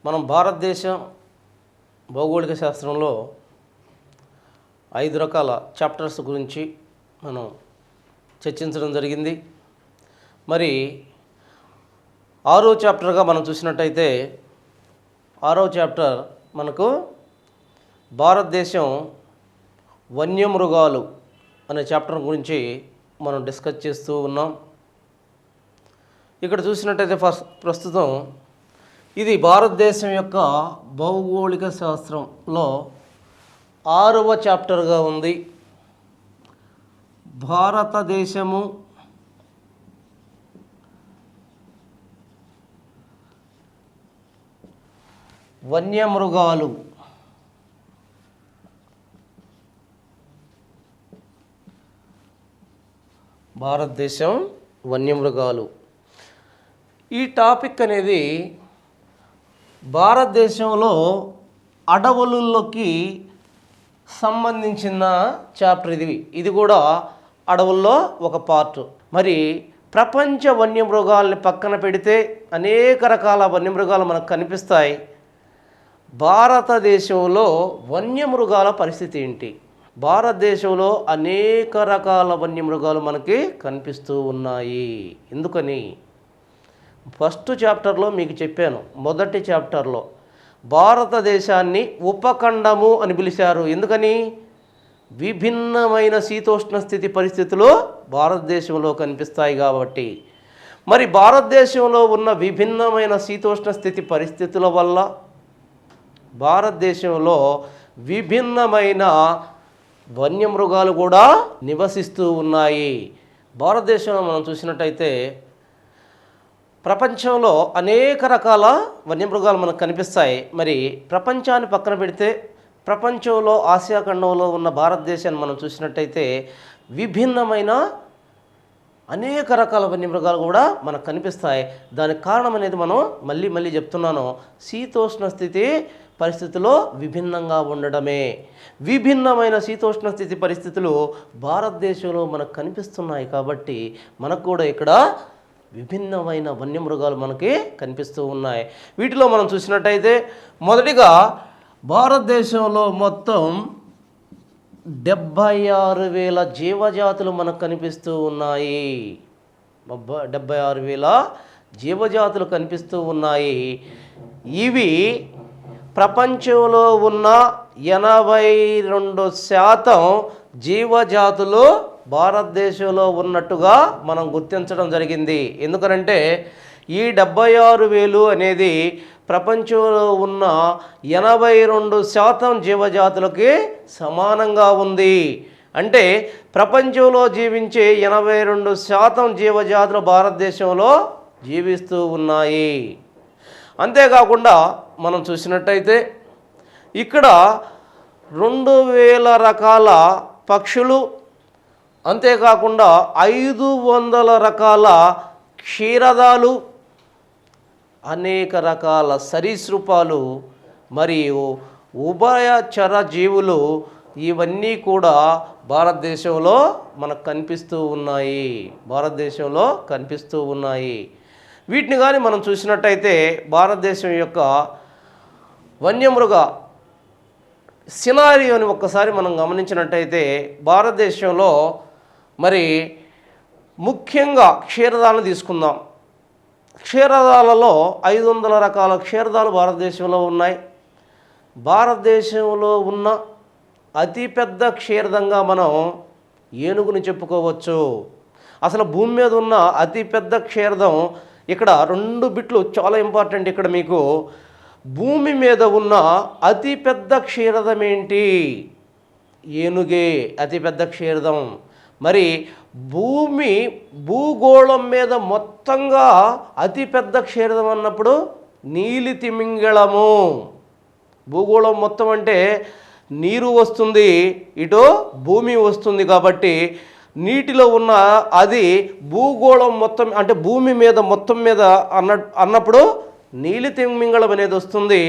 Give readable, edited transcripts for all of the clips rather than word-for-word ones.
మనం భారతదేశం భౌగోళిక శాస్త్రంలో 5 రకాల చాప్టర్స్ గురించి మనం చర్చించడం జరిగింది. మరి 6వ చాప్టర్గా మనం చూసినట్టయితే 6వ చాప్టర్ మనకు భారతదేశం వన్యమృగాలు అనే చాప్టర్ గురించి మనం డిస్కస్ చేస్తూ ఉన్నాం. ఇక్కడ చూసినట్టయితే ప్రస్తుతం ఇది భారతదేశం యొక్క భౌగోళిక శాస్త్రంలో 6వ చాప్టర్గా ఉంది. భారతదేశము వన్యమృగాలు. భారతదేశం వన్యమృగాలు ఈ టాపిక్ అనేది భారతదేశంలో అడవులలోకి సంబంధించిన చాప్టర్ ఇది కూడా అడవుల్లో ఒక పార్ట్. మరి ప్రపంచ వన్యమృగాల్ని పక్కన పెడితే అనేక రకాల వన్యమృగాలు మనకు కనిపిస్తాయి. భారతదేశంలో వన్యమృగాల పరిస్థితి ఏంటి? భారతదేశంలో అనేక రకాల వన్యమృగాలు మనకి కనిపిస్తూ ఉన్నాయి. ఎందుకని? ఫస్ట్ చాప్టర్లో మీకు చెప్పాను. మొదటి చాప్టర్లో భారతదేశాన్ని ఉపఖండము అని పిలిచారు. ఎందుకని? విభిన్నమైన శీతోష్ణ స్థితి పరిస్థితులు భారతదేశంలో కనిపిస్తాయి కాబట్టి. మరి భారతదేశంలో ఉన్న విభిన్నమైన శీతోష్ణ స్థితి పరిస్థితుల వల్ల భారతదేశంలో విభిన్నమైన వన్యమృగాలు కూడా నివసిస్తూ ఉన్నాయి. భారతదేశంలో మనం చూసినట్టయితే ప్రపంచంలో అనేక రకాల వన్యమృగాలు మనకు కనిపిస్తాయి. మరి ప్రపంచాన్ని పక్కన పెడితే ప్రపంచంలో ఆసియా ఖండంలో ఉన్న భారతదేశాన్ని మనం చూసినట్టయితే విభిన్నమైన అనేక రకాల వన్యమృగాలు కూడా మనకు కనిపిస్తాయి. దానికి కారణం అనేది మనం మళ్ళీ చెప్తున్నాను. శీతోష్ణ స్థితి పరిస్థితుల్లో విభిన్నంగా ఉండడమే. విభిన్నమైన శీతోష్ణ స్థితి పరిస్థితులు భారతదేశంలో మనకు కనిపిస్తున్నాయి కాబట్టి మనకు కూడా ఇక్కడ విభిన్నమైన వన్యమృగాలు మనకి కనిపిస్తూ ఉన్నాయి. వీటిలో మనం చూసినట్టయితే మొదటిగా భారతదేశంలో మొత్తం 76,000 జీవజాతులు మనకు కనిపిస్తూ ఉన్నాయి. 76,000 జీవజాతులు కనిపిస్తూ ఉన్నాయి. ఇవి ప్రపంచంలో ఉన్న 82% జీవజాతులు భారతదేశంలో ఉన్నట్టుగా మనం గుర్తించడం జరిగింది. ఎందుకనంటే ఈ 76,000 అనేది ప్రపంచంలో ఉన్న 82% జీవజాతులకి సమానంగా ఉంది. అంటే ప్రపంచంలో జీవించే 82% జీవజాతులు భారతదేశంలో జీవిస్తూ ఉన్నాయి. అంతేకాకుండా మనం చూసినట్టయితే ఇక్కడ 2,000 రకాల పక్షులు, అంతేకాకుండా 500 రకాల క్షీరదాలు, అనేక రకాల సరీసృపాలు మరియు ఉభయచర జీవులు ఇవన్నీ కూడా భారతదేశంలో మనకు కనిపిస్తూ ఉన్నాయి. వీటిని కానీ మనం చూసినట్టయితే భారతదేశం యొక్క వన్యమృగ సినారియోని ఒక్కసారి మనం గమనించినట్టయితే భారతదేశంలో మరి ముఖ్యంగా క్షీరదాలను తీసుకుందాం. క్షీరదాలలో 500 రకాల క్షీరదాలు భారతదేశంలో ఉన్నాయి. భారతదేశంలో ఉన్న అతిపెద్ద క్షీరదంగా మనం ఏనుగుని చెప్పుకోవచ్చు. అసలు భూమి మీద ఉన్న అతిపెద్ద క్షీరదం ఇక్కడ 2 బిట్లు చాలా ఇంపార్టెంట్. ఇక్కడ మీకు భూమి మీద ఉన్న అతిపెద్ద క్షీరదం ఏంటి? ఏనుగే అతిపెద్ద క్షీరదం. మరి భూగోళం మీద మొత్తంగా అతిపెద్ద క్షీరదం అన్నప్పుడు నీలి తిమింగళము. భూగోళం మొత్తం అంటే నీరు వస్తుంది, ఇటు భూమి వస్తుంది కాబట్టి నీటిలో ఉన్న అది భూగోళం మొత్తం అంటే భూమి మీద మొత్తం మీద అన్నప్పుడు నీలి తిమింగళం అనేది వస్తుంది.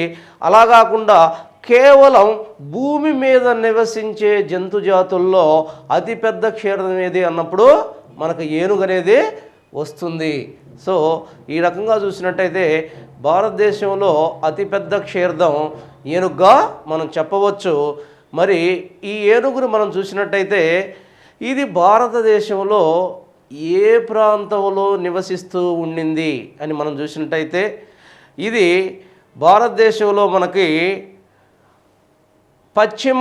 అలా కాకుండా కేవలం భూమి మీద నివసించే జంతు జాతుల్లో అతిపెద్ద క్షీరదం ఏది అన్నప్పుడు మనకు ఏనుగు అనేది వస్తుంది. సో ఈ రకంగా చూసినట్టయితే భారతదేశంలో అతిపెద్ద క్షీరదం ఏనుగుగా మనం చెప్పవచ్చు. మరి ఈ ఏనుగును మనం చూసినట్టయితే ఇది భారతదేశంలో ఏ ప్రాంతంలో నివసిస్తూ ఉండింది అని మనం చూసినట్టయితే ఇది భారతదేశంలో మనకి పశ్చిమ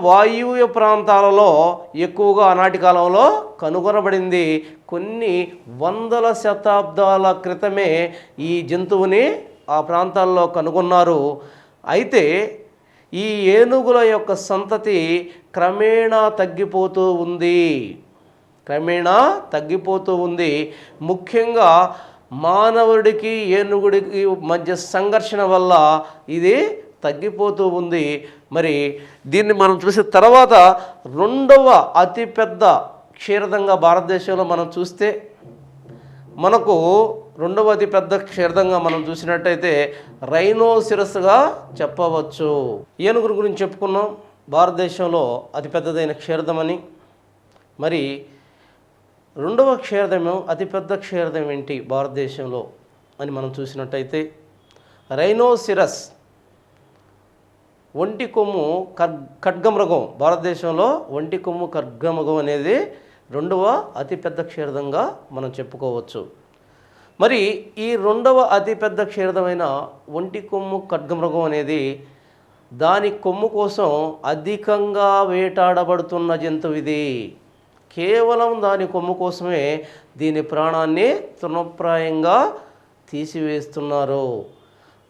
వాయువ్య ప్రాంతాలలో ఎక్కువగా ఆనాటి కాలంలో కనుగొనబడింది. కొన్ని వందల శతాబ్దాల క్రితమే ఈ జంతువుని ఆ ప్రాంతాల్లో కనుగొన్నారు. అయితే ఈ ఏనుగుల యొక్క సంతతి క్రమేణా తగ్గిపోతూ ఉంది. ముఖ్యంగా మానవుడికి ఏనుగుడికి మధ్య సంఘర్షణ వల్ల ఇది తగ్గిపోతూ ఉంది. మరి దీన్ని మనం చూసిన తర్వాత రెండవ అతిపెద్ద క్షీరదంగా భారతదేశంలో మనం చూస్తే మనకు రెండవ అతిపెద్ద క్షీరదంగా మనం చూసినట్టయితే రైనోసిరస్గా చెప్పవచ్చు. ఏనుగుల గురించి చెప్పుకున్నాం, భారతదేశంలో అతిపెద్దదైన క్షీరదమని. మరి రెండవ క్షీరదము అతిపెద్ద క్షీరదం ఏంటి భారతదేశంలో అని మనం చూసినట్టయితే రైనోసిరస్ ఒంటి కొమ్ము ఖడ్గమృగం. భారతదేశంలో ఒంటి కొమ్ము ఖడ్గమృగం అనేది రెండవ అతిపెద్ద క్షీరదంగా మనం చెప్పుకోవచ్చు. మరి ఈ రెండవ అతిపెద్ద క్షీరదమైన ఒంటి కొమ్ము ఖడ్గమృగం అనేది దాని కొమ్ము కోసం అధికంగా వేటాడబడుతున్న జంతువు ఇది. కేవలం దాని కొమ్ము కోసమే దీని ప్రాణాన్ని తృణప్రాయంగా తీసివేస్తున్నారు.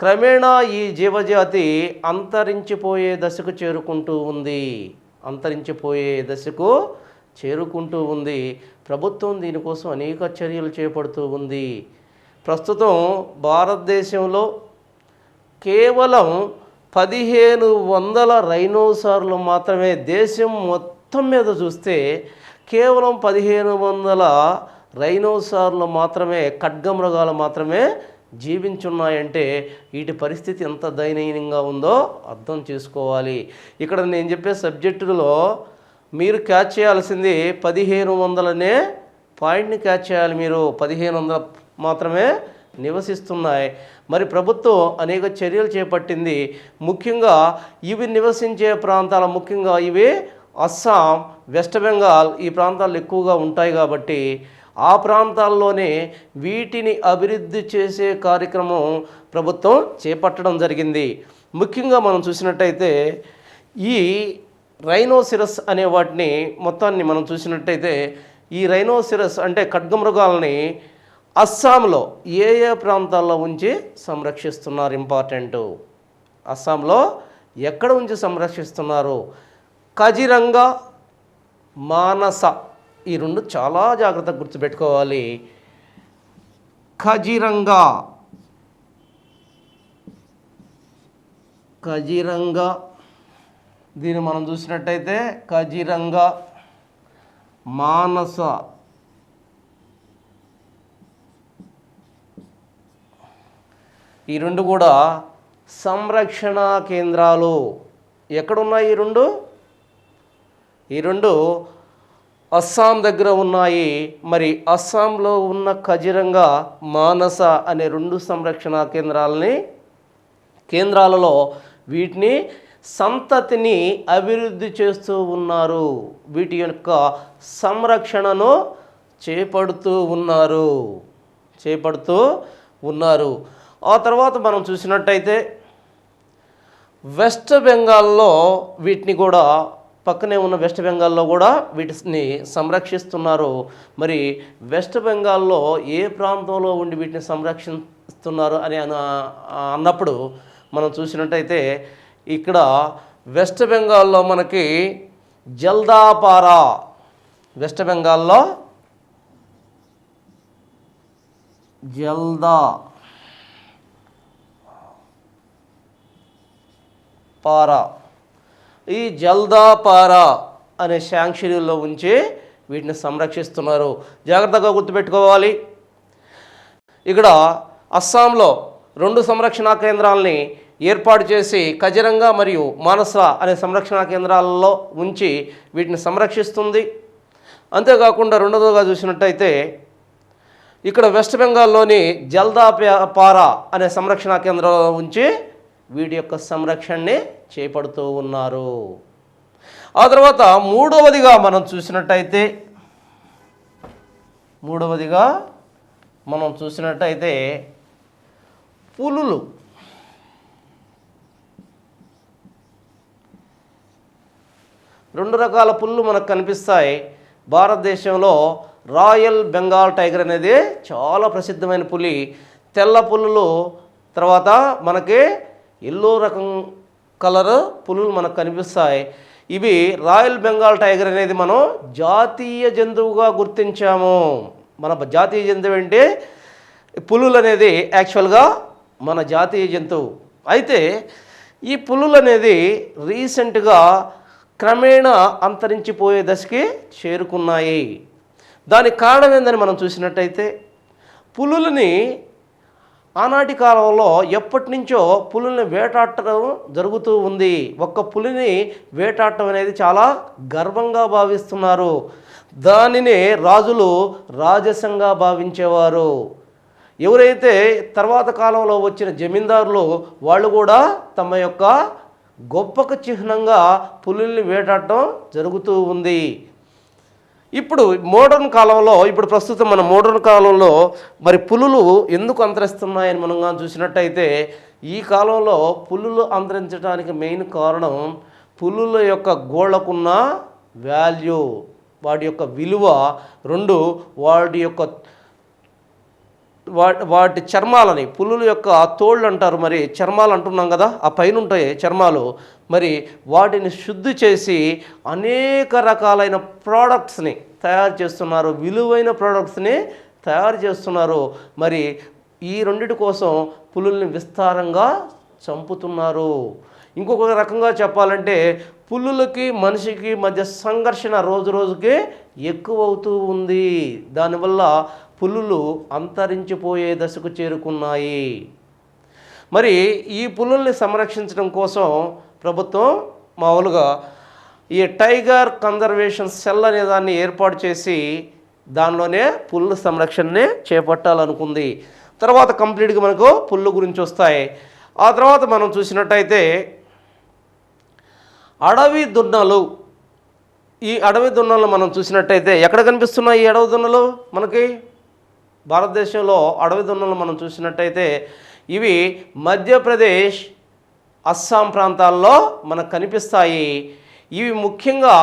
క్రమేణా ఈ జీవజాతి అంతరించిపోయే దశకు చేరుకుంటూ ఉంది. ప్రభుత్వం దీనికోసం అనేక చర్యలు చేపడుతూ ఉంది. ప్రస్తుతం భారతదేశంలో కేవలం 1500 రైనోసార్లు మాత్రమే, దేశం మొత్తం మీద చూస్తే కేవలం 1500 రైనోసార్లు మాత్రమే, ఖడ్గమృగాలు మాత్రమే జీవించున్నాయంటే వీటి పరిస్థితి ఎంత దయనీయంగా ఉందో అర్థం చేసుకోవాలి. ఇక్కడ నేను చెప్పే సబ్జెక్టులో మీరు క్యాచ్ చేయాల్సింది 1500నే పాయింట్ని క్యాచ్ చేయాలి. మీరు 1500 మాత్రమే నివసిస్తున్నాయి. మరి ప్రభుత్వం అనేక చర్యలు చేపట్టింది. ముఖ్యంగా ఇవి నివసించే ప్రాంతాల, ముఖ్యంగా ఇవి అస్సాం, వెస్ట్ బెంగాల్ ఈ ప్రాంతాలు ఎక్కువగా ఉంటాయి కాబట్టి ఆ ప్రాంతాల్లోనే వీటిని అభివృద్ధి చేసే కార్యక్రమం ప్రభుత్వం చేపట్టడం జరిగింది. ముఖ్యంగా మనం చూసినట్టయితే ఈ రైనోసిరస్ అనే వాటిని మొత్తాన్ని మనం చూసినట్టయితే ఈ రైనోసిరస్ అంటే ఖడ్గమృగాలని అస్సాంలో ఏ ప్రాంతాల్లో ఉంచి సంరక్షిస్తున్నారు? ఇంపార్టెంట్. అస్సాంలో ఎక్కడ ఉంచి సంరక్షిస్తున్నారు? కజిరంగా, మానస, ఈ రెండు చాలా జాగ్రత్తగా గుర్తుపెట్టుకోవాలి. కజిరంగా దీన్ని మనం చూసినట్టయితే కజిరంగా, మానస, ఈ రెండు కూడా సంరక్షణ కేంద్రాలు. ఎక్కడున్నాయి ఈ రెండు అస్సాం దగ్గర ఉన్నాయి. మరి అస్సాంలో ఉన్న కజిరంగా, మానస అనే రెండు సంరక్షణ కేంద్రాలలో వీటిని సంతతిని అభివృద్ధి చేస్తూ ఉన్నారు. వీటి యొక్క సంరక్షణను చేపడుతూ ఉన్నారు. ఆ తర్వాత మనం చూసినట్టయితే వెస్ట్ బెంగాల్లో వీటిని కూడా, పక్కనే ఉన్న వెస్ట్ బెంగాల్లో కూడా వీటిని సంరక్షిస్తున్నారు. మరి వెస్ట్ బెంగాల్లో ఏ ప్రాంతంలో ఉండి వీటిని సంరక్షిస్తున్నారు అని అన్నప్పుడు మనం చూసినట్టయితే ఇక్కడ వెస్ట్ బెంగాల్లో మనకి జల్దాపారా, వెస్ట్ బెంగాల్లో జల్దాపారా, ఈ జల్దాపారా అనే శాంక్చురీలో ఉంచి వీటిని సంరక్షిస్తున్నారు. జాగ్రత్తగా గుర్తుపెట్టుకోవాలి. ఇక్కడ అస్సాంలో 2 సంరక్షణా కేంద్రాలని ఏర్పాటు చేసి కజిరంగా మరియు మానస అనే సంరక్షణా కేంద్రాలలో ఉంచి వీటిని సంరక్షిస్తుంది. అంతేకాకుండా రెండవదిగా చూసినట్టయితే ఇక్కడ వెస్ట్ బెంగాల్లోని జల్దాపారా అనే సంరక్షణ కేంద్రంలో ఉంచి వీటి యొక్క సంరక్షణని చేపడుతూ ఉన్నారు. ఆ తర్వాత మూడవదిగా మనం చూసినట్టయితే పులులు. రెండు రకాల పులులు మనకు కనిపిస్తాయి భారతదేశంలో. రాయల్ బెంగాల్ టైగర్ అనేది చాలా ప్రసిద్ధమైన పులి. తెల్ల పులులు, తర్వాత మనకి ఎల్లో రకం కలర్ పులులు మనకు కనిపిస్తాయి. ఇవి రాయల్ బెంగాల్ టైగర్ అనేది మనం జాతీయ జంతువుగా గుర్తించాము. మన జాతీయ జంతువు అంటే పులులు అనేది యాక్చువల్గా మన జాతీయ జంతువు. అయితే ఈ పులులు అనేది రీసెంట్గా క్రమేణా అంతరించిపోయే దశకి చేరుకున్నాయి. దానికి కారణం ఏందని మనం చూసినట్టయితే, పులులని ఆనాటి కాలంలో ఎప్పటి నుంచో పులుల్ని వేటాడటం జరుగుతూ ఉంది. ఒక్క పులిని వేటాడటం అనేది చాలా గర్వంగా భావిస్తున్నారు. దానిని రాజులు రాజసంగా భావించేవారు. ఎవరైతే తర్వాత కాలంలో వచ్చిన జమీందారులు వాళ్ళు కూడా తమ యొక్క గొప్పకు చిహ్నంగా పులుల్ని వేటాడటం జరుగుతూ ఉంది. ఇప్పుడు ప్రస్తుతం మన మోడర్న్ కాలంలో మరి పులులు ఎందుకు అంతరిస్తున్నాయని మనం చూసినట్టయితే, ఈ కాలంలో పులులు అంతరించడానికి మెయిన్ కారణం పులుల యొక్క గోళ్లకున్న వాల్యూ, వాటి యొక్క విలువ, రెండు వాటి చర్మాలని, పులుల యొక్క తోళ్ళు అంటారు, మరి చర్మాలు అంటున్నాం కదా, ఆ పైన ఉంటాయి చర్మాలు, మరి వాటిని శుద్ధి చేసి అనేక రకాలైన ప్రోడక్ట్స్ని తయారు చేస్తున్నారు, విలువైన ప్రోడక్ట్స్ని తయారు చేస్తున్నారు. మరి ఈ రెండిటి కోసం పులుల్ని విస్తారంగా చంపుతున్నారు. ఇంకొక రకంగా చెప్పాలంటే పులులకి మనిషికి మధ్య సంఘర్షణ రోజు రోజుకి ఎక్కువ అవుతూ ఉంది. దానివల్ల పులులు అంతరించిపోయే దశకు చేరుకున్నాయి. మరి ఈ పులుల్ని సంరక్షించడం కోసం ప్రభుత్వం మామూలుగా ఈ టైగర్ కన్జర్వేషన్ సెల్ అనే దాన్ని ఏర్పాటు చేసి దానిలోనే పులుల సంరక్షణని చేపట్టాలనుకుంది. తర్వాత కంప్లీట్గా మనకు పుల్లు గురించి వస్తాయి. ఆ తర్వాత మనం చూసినట్టయితే అడవి దున్నలు. ఈ అడవి దున్నలు మనం చూసినట్టయితే ఎక్కడ కనిపిస్తున్నాయి ఈ అడవి దున్నలు? మనకి భారతదేశంలో అడవి దున్నలు మనం చూసినట్టయితే ఇవి మధ్యప్రదేశ్, అస్సాం ప్రాంతాల్లో మనకు కనిపిస్తాయి. ఇవి ముఖ్యంగా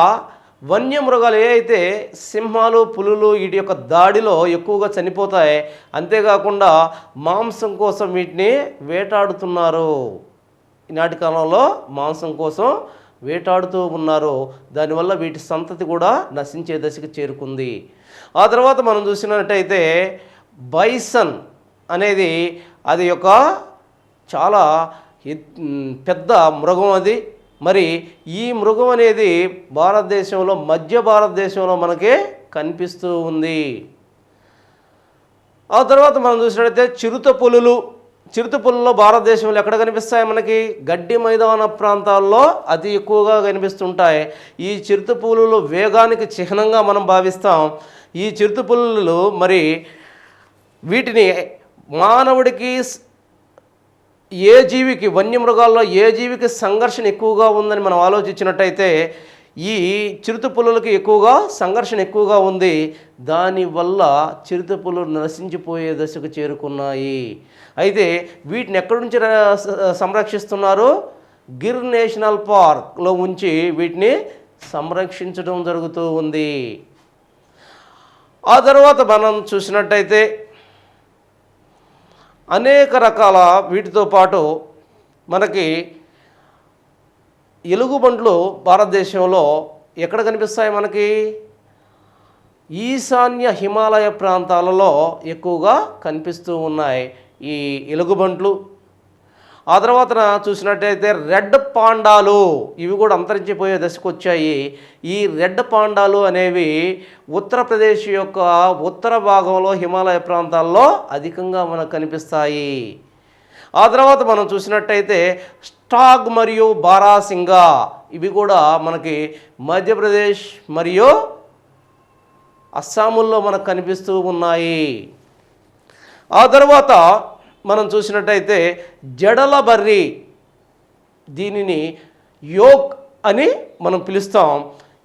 వన్యమృగాలు ఏవైతే సింహాలు, పులులు వీటి యొక్క దాడిలో ఎక్కువగా చనిపోతాయి. అంతేకాకుండా మాంసం కోసం వీటిని వేటాడుతున్నారు. ఈనాటి కాలంలో మాంసం కోసం వేటాడుతూ ఉన్నారు. దానివల్ల వీటి సంతతి కూడా నశించే దశకు చేరుకుంది. ఆ తర్వాత మనం చూసినట్టయితే బైసన్ అనేది అది ఒక చాలా పెద్ద మృగం అది. మరి ఈ మృగం అనేది భారతదేశంలో, మధ్య భారతదేశంలో మనకి కనిపిస్తూ ఉంది. ఆ తర్వాత మనం చూసినట్టయితే చిరుత పులులు భారతదేశంలో ఎక్కడ కనిపిస్తాయి? మనకి గడ్డి మైదాన ప్రాంతాల్లో అతి ఎక్కువగా కనిపిస్తుంటాయి. ఈ చిరుత పులులు వేగానికి చిహ్నంగా మనం భావిస్తాం. ఈ చిరుత పులులు మరి వీటిని మానవుడికి, ఏ జీవికి, వన్యమృగాల్లో ఏ జీవికి సంఘర్షణ ఎక్కువగా ఉందని మనం ఆలోచించినట్టయితే ఈ చిరుత పులులకి ఎక్కువగా సంఘర్షణ ఎక్కువగా ఉంది. దానివల్ల చిరుత పులులు నశించిపోయే దశకు చేరుకున్నాయి. అయితే వీటిని ఎక్కడి నుంచి సంరక్షిస్తున్నారు? గిర్ నేషనల్ పార్క్లో ఉంచి వీటిని సంరక్షించడం జరుగుతూ ఉంది. ఆ తర్వాత మనం చూసినట్టయితే అనేక రకాల వీటితో పాటు మనకి ఎలుగుబంట్లు భారతదేశంలో ఎక్కడ కనిపిస్తాయి? మనకి ఈశాన్య హిమాలయ ప్రాంతాలలో ఎక్కువగా కనిపిస్తూ ఉన్నాయి ఈ ఎలుగుబంట్లు. ఆ తర్వాత చూసినట్టయితే రెడ్ పాండాలు, ఇవి కూడా అంతరించిపోయే దశకు వచ్చాయి. ఈ రెడ్ పాండాలు అనేవి ఉత్తరప్రదేశ్ యొక్క ఉత్తర భాగంలో హిమాలయ ప్రాంతాల్లో అధికంగా మనకు కనిపిస్తాయి. ఆ తర్వాత మనం చూసినట్టయితే స్టాగ్ మరియు బారాసింగా, ఇవి కూడా మనకి మధ్యప్రదేశ్ మరియు అస్సాముల్లో మనకు కనిపిస్తూ ఉన్నాయి. ఆ తర్వాత మనం చూసినట్టయితే జడల బర్రి, దీనిని యోక్ అని మనం పిలుస్తాం.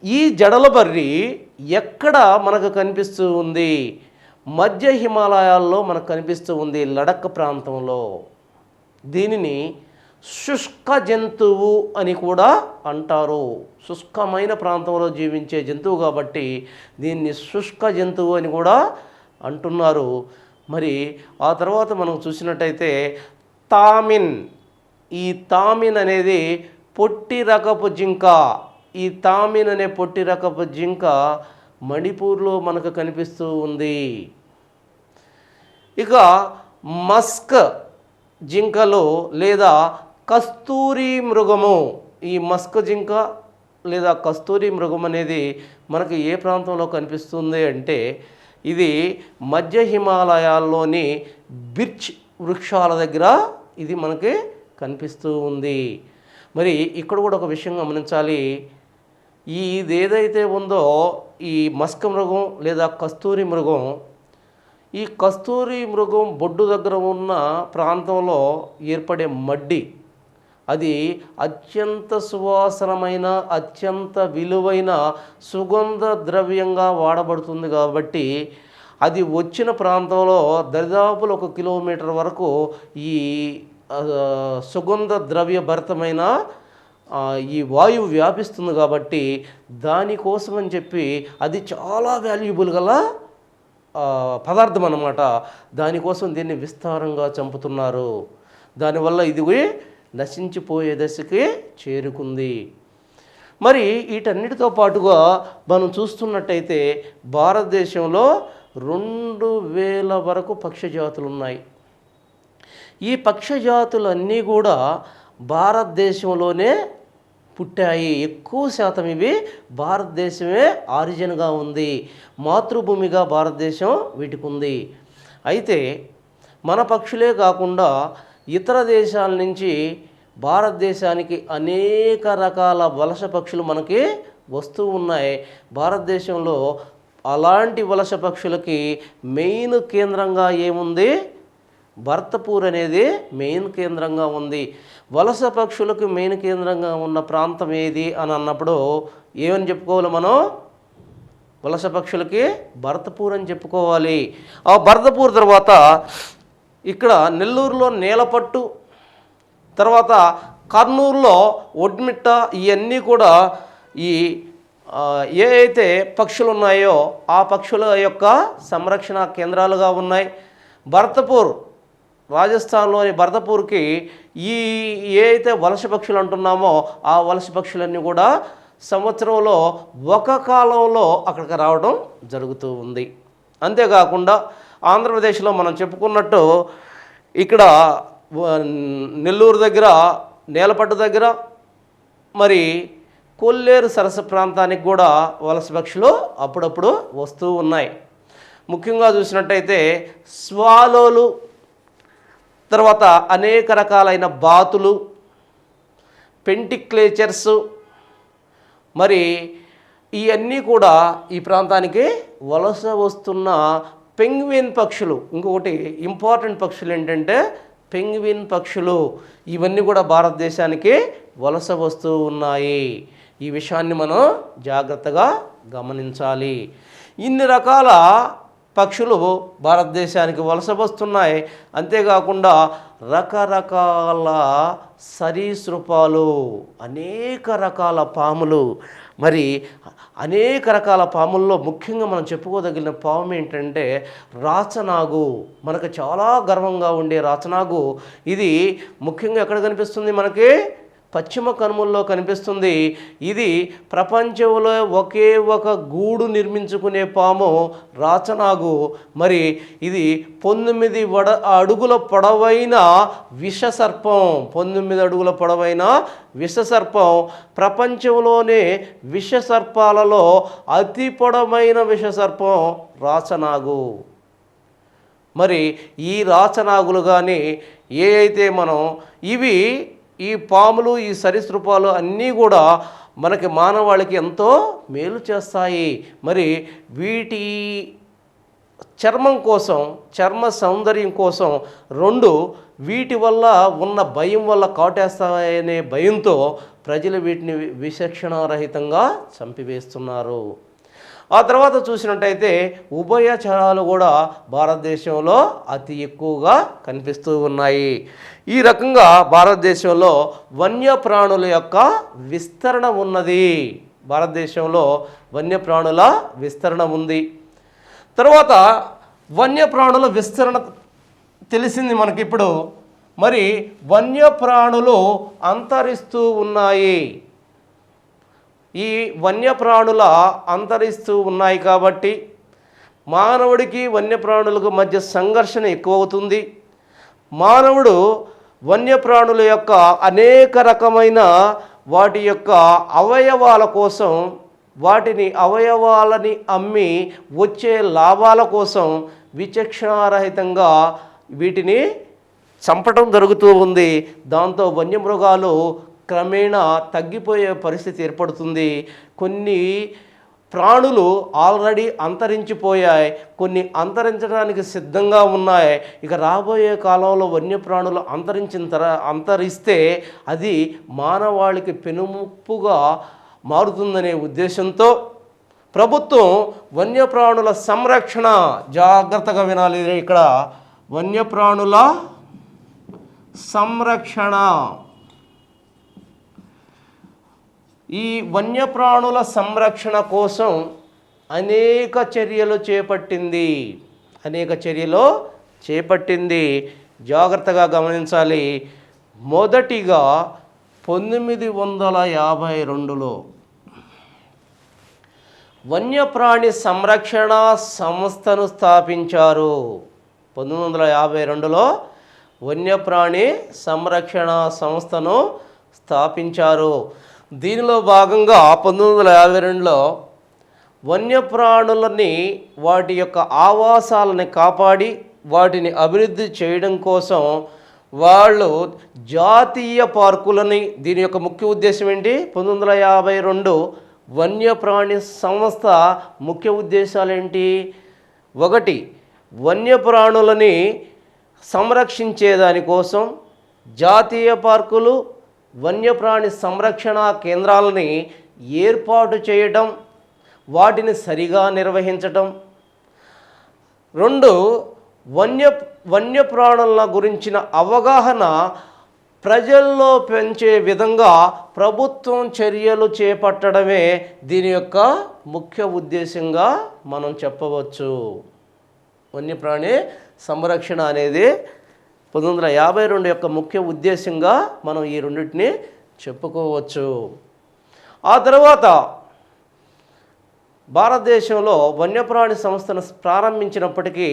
ఈ జడల బర్రి ఎక్కడ మనకు కనిపిస్తూ ఉంది? మధ్య హిమాలయాల్లో మనకు కనిపిస్తూ ఉంది, లడఖ్ ప్రాంతంలో. దీనిని శుష్క జంతువు అని కూడా అంటారు. శుష్కమైన ప్రాంతంలో జీవించే జంతువు కాబట్టి దీన్ని శుష్క జంతువు అని కూడా అంటున్నారు. మరి ఆ తర్వాత మనం చూసినట్టయితే తామిన్. ఈ తామిన్ అనేది పొట్టి రకపు జింక. ఈ తామిన్ అనే పొట్టి రకపు జింక మణిపూర్లో మనకు కనిపిస్తూ ఉంది. ఇక మస్క్ జింకలు లేదా కస్తూరి మృగము. ఈ మస్క్ జింక లేదా కస్తూరి మృగం అనేది మనకి ఏ ప్రాంతంలో కనిపిస్తుంది అంటే ఇది మధ్య హిమాలయాల్లోని బిర్చ్ వృక్షాల దగ్గర ఇది మనకి కనిపిస్తూ ఉంది. మరి ఇక్కడ కూడా ఒక విషయం గమనించాలి. ఇది ఏదైతే ఉందో ఈ మస్క్ మృగం లేదా కస్తూరి మృగం, ఈ కస్తూరి మృగం బొడ్డు దగ్గర ఉన్న ప్రాంతంలో ఏర్పడే మడ్డి అది అత్యంత సువాసనమైన అత్యంత విలువైన సుగంధ ద్రవ్యంగా వాడబడుతుంది. కాబట్టి అది వచ్చిన ప్రాంతంలో దరిదాపులు 1 కిలోమీటర్ వరకు ఈ సుగంధ ద్రవ్య భరితమైన ఈ వాయువు వ్యాపిస్తుంది. కాబట్టి దానికోసం అని చెప్పి అది చాలా వాల్యుబుల్ గల పదార్థం అన్నమాట. దానికోసం దీన్ని విస్తారంగా చంపుతున్నారు. దానివల్ల ఇది నశించిపోయే దశకి చేరుకుంది. మరి వీటన్నిటితో పాటుగా మనం చూస్తున్నట్టయితే భారతదేశంలో 2000 వరకు పక్షి జాతులు ఉన్నాయి. ఈ పక్షి జాతులన్నీ కూడా భారతదేశంలోనే పుట్టాయి. ఎక్కువ శాతం ఇవి భారతదేశమే ఆరిజిన్గా ఉంది. మాతృభూమిగా భారతదేశం వీటికి ఉంది. అయితే మన పక్షులే కాకుండా ఇతర దేశాల నుంచి భారతదేశానికి అనేక రకాల వలస పక్షులు మనకి వస్తూ ఉన్నాయి. భారతదేశంలో అలాంటి వలస పక్షులకి మెయిన్ కేంద్రంగా ఏముంది? భర్తపూర్ అనేది మెయిన్ కేంద్రంగా ఉంది. వలస పక్షులకు మెయిన్ కేంద్రంగా ఉన్న ప్రాంతం ఏది అని అన్నప్పుడు ఏమని చెప్పుకోవాలి మనం? వలస పక్షులకి భర్తపూర్ అని చెప్పుకోవాలి. ఆ భర్తపూర్ తర్వాత ఇక్కడ నెల్లూరులో నీలపట్టు, తర్వాత కర్నూలులో ఒడ్మిట్ట, ఇవన్నీ కూడా ఈ ఏ అయితే పక్షులు ఉన్నాయో ఆ పక్షుల యొక్క సంరక్షణ కేంద్రాలుగా ఉన్నాయి. భర్తపూర్, రాజస్థాన్లోని భర్తపూర్కి ఈ ఏ అయితే వలస పక్షులు అంటున్నామో ఆ వలస పక్షులన్నీ కూడా సంవత్సరంలో ఒక కాలంలో అక్కడికి రావడం జరుగుతూ ఉంది. అంతేకాకుండా ఆంధ్రప్రదేశ్లో మనం చెప్పుకున్నట్టు ఇక్కడ నెల్లూరు దగ్గర నేలపట్టు దగ్గర మరి కొల్లేరు సరస్సు ప్రాంతానికి కూడా వలస పక్షులు అప్పుడప్పుడు వస్తూ ఉన్నాయి. ముఖ్యంగా చూసినట్టయితే స్వాలోలు, తర్వాత అనేక రకాలైన బాతులు, పెంటిక్లేచర్సు, మరి ఇవన్నీ కూడా ఈ ప్రాంతానికి వలస వస్తున్న పెంగ్విన్ పక్షులు. ఇంకొకటి ఇంపార్టెంట్ పక్షులు ఏంటంటే పెంగ్విన్ పక్షులు. ఇవన్నీ కూడా భారతదేశానికి వలస వస్తూ ఉన్నాయి. ఈ విషయాన్ని మనం జాగ్రత్తగా గమనించాలి. ఇన్ని రకాల పక్షులు భారతదేశానికి వలస వస్తున్నాయి. అంతేకాకుండా రకరకాల సరీసృపాలు, అనేక రకాల పాములు, మరి అనేక రకాల పాముల్లో ముఖ్యంగా మనం చెప్పుకోదగిన పాము ఏంటంటే రాచనాగు. మనకు చాలా గర్వంగా ఉండే రాచనాగు ఇది ముఖ్యంగా ఎక్కడ కనిపిస్తుంది? మనకి పశ్చిమ కనుమల్లో కనిపిస్తుంది. ఇది ప్రపంచంలో ఒకే ఒక గూడు నిర్మించుకునే పాము రాచనాగు. మరి ఇది 19 అడుగుల పొడవైన విషసర్పం. 19 అడుగుల పొడవైన విషసర్పం. ప్రపంచంలోనే విషసర్పాలలో అతి పొడవైన విషసర్పం రాచనాగు. మరి ఈ రాచనాగులు కానీ ఏ అయితే మనం ఈ పాములు, ఈ సరీసృపాలు అన్నీ కూడా మనకి మానవాళికి ఎంతో మేలు చేస్తాయి. మరి వీటి చర్మం కోసం, చర్మ సౌందర్యం కోసం, రెండు వీటి వల్ల ఉన్న భయం వల్ల కాటేస్తాయనే భయంతో ప్రజలు వీటిని విచక్షణారహితంగా చంపివేస్తున్నారు. ఆ తర్వాత చూసినట్టయితే ఉభయచరాలు కూడా భారతదేశంలో అతి ఎక్కువగా కనిపిస్తూ ఉన్నాయి. ఈ రకంగా భారతదేశంలో వన్యప్రాణుల యొక్క విస్తరణ ఉన్నది. భారతదేశంలో వన్యప్రాణుల విస్తరణ ఉంది. తర్వాత వన్యప్రాణుల విస్తరణ తెలిసింది మనకిప్పుడు. మరి వన్యప్రాణులు అంతరిస్తూ ఉన్నాయి. ఈ వన్యప్రాణుల అంతరిస్తూ ఉన్నాయి కాబట్టి మానవుడికి వన్యప్రాణులకు మధ్య సంఘర్షణ ఎక్కువ అవుతుంది. మానవుడు వన్యప్రాణుల యొక్క అనేక రకమైన వాటి యొక్క అవయవాల కోసం, వాటిని అవయవాలని అమ్మి వచ్చే లాభాల కోసం విచక్షణారహితంగా వీటిని చంపటం జరుగుతూ ఉంది. దాంతో వన్యమృగాలు క్రమేణా తగ్గిపోయే పరిస్థితి ఏర్పడుతుంది. కొన్ని ప్రాణులు ఆల్రెడీ అంతరించిపోయాయి, కొన్ని అంతరించడానికి సిద్ధంగా ఉన్నాయి. ఇక రాబోయే కాలంలో వన్యప్రాణులు అంతరిస్తే అది మానవాళికి పెనుముప్పుగా మారుతుందనే ఉద్దేశంతో ప్రభుత్వం వన్యప్రాణుల సంరక్షణ, జాగ్రత్తగా వినాలి ఇక్కడ, వన్యప్రాణుల సంరక్షణ, ఈ వన్యప్రాణుల సంరక్షణ కోసం అనేక చర్యలు చేపట్టింది. జాగ్రత్తగా గమనించాలి. మొదటిగా 1952లో వన్యప్రాణి సంరక్షణ సంస్థను స్థాపించారు. 1952లో వన్యప్రాణి సంరక్షణ సంస్థను స్థాపించారు. దీనిలో భాగంగా 1952లో వన్యప్రాణులని, వాటి యొక్క ఆవాసాలని కాపాడి వాటిని అభివృద్ధి చేయడం కోసం వాళ్ళు జాతీయ పార్కులని, దీని యొక్క ముఖ్య ఉద్దేశం ఏంటి? 1952 వన్యప్రాణి సంస్థ ముఖ్య ఉద్దేశాలు ఏంటి? ఒకటి, వన్యప్రాణులని సంరక్షించేదానికోసం జాతీయ పార్కులు, వన్యప్రాణి సంరక్షణ కేంద్రాలని ఏర్పాటు చేయడం, వాటిని సరిగా నిర్వహించటం. రెండు, వన్యప్రాణుల గురించిన అవగాహన ప్రజల్లో పెంచే విధంగా ప్రభుత్వం చర్యలు చేపట్టడమే దీని యొక్క ముఖ్య ఉద్దేశంగా మనం చెప్పవచ్చు. వన్యప్రాణి సంరక్షణ అనేది 1952 యొక్క ముఖ్య ఉద్దేశంగా మనం ఈ రెండింటిని చెప్పుకోవచ్చు. ఆ తర్వాత భారతదేశంలో వన్యప్రాణి సంస్థను ప్రారంభించినప్పటికీ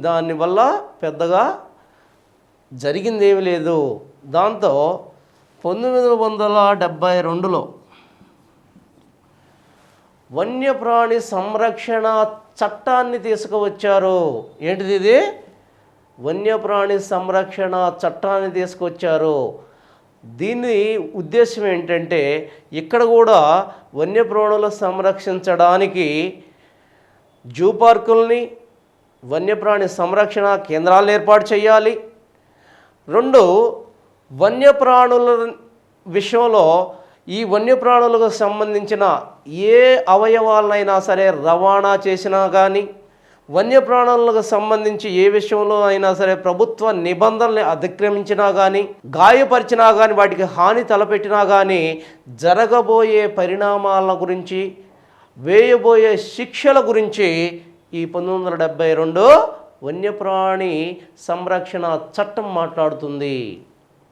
దానివల్ల పెద్దగా జరిగిందేమీ లేదు. దాంతో 1972లో వన్యప్రాణి సంరక్షణ చట్టాన్ని తీసుకువచ్చారు. ఏంటిది ఇది? వన్యప్రాణి సంరక్షణ చట్టాన్ని తీసుకొచ్చారు. దీని ఉద్దేశం ఏంటంటే ఇక్కడ కూడా వన్యప్రాణులు సంరక్షించడానికి జూ పార్కుల్ని, వన్యప్రాణి సంరక్షణ కేంద్రాలను ఏర్పాటు చేయాలి. రెండు, వన్యప్రాణుల విషయంలో ఈ వన్యప్రాణులకు సంబంధించిన ఏ అవయవాలనైనా సరే రవాణా చేసినా కానీ, వన్యప్రాణులకు సంబంధించి ఏ విషయంలో అయినా సరే ప్రభుత్వ నిబంధనల్ని అతిక్రమించినా కానీ, గాయపరిచినా కానీ, వాటికి హాని తలపెట్టినా కానీ జరగబోయే పరిణామాల గురించి, వేయబోయే శిక్షల గురించి ఈ 1972 వన్యప్రాణి సంరక్షణ చట్టం మాట్లాడుతుంది.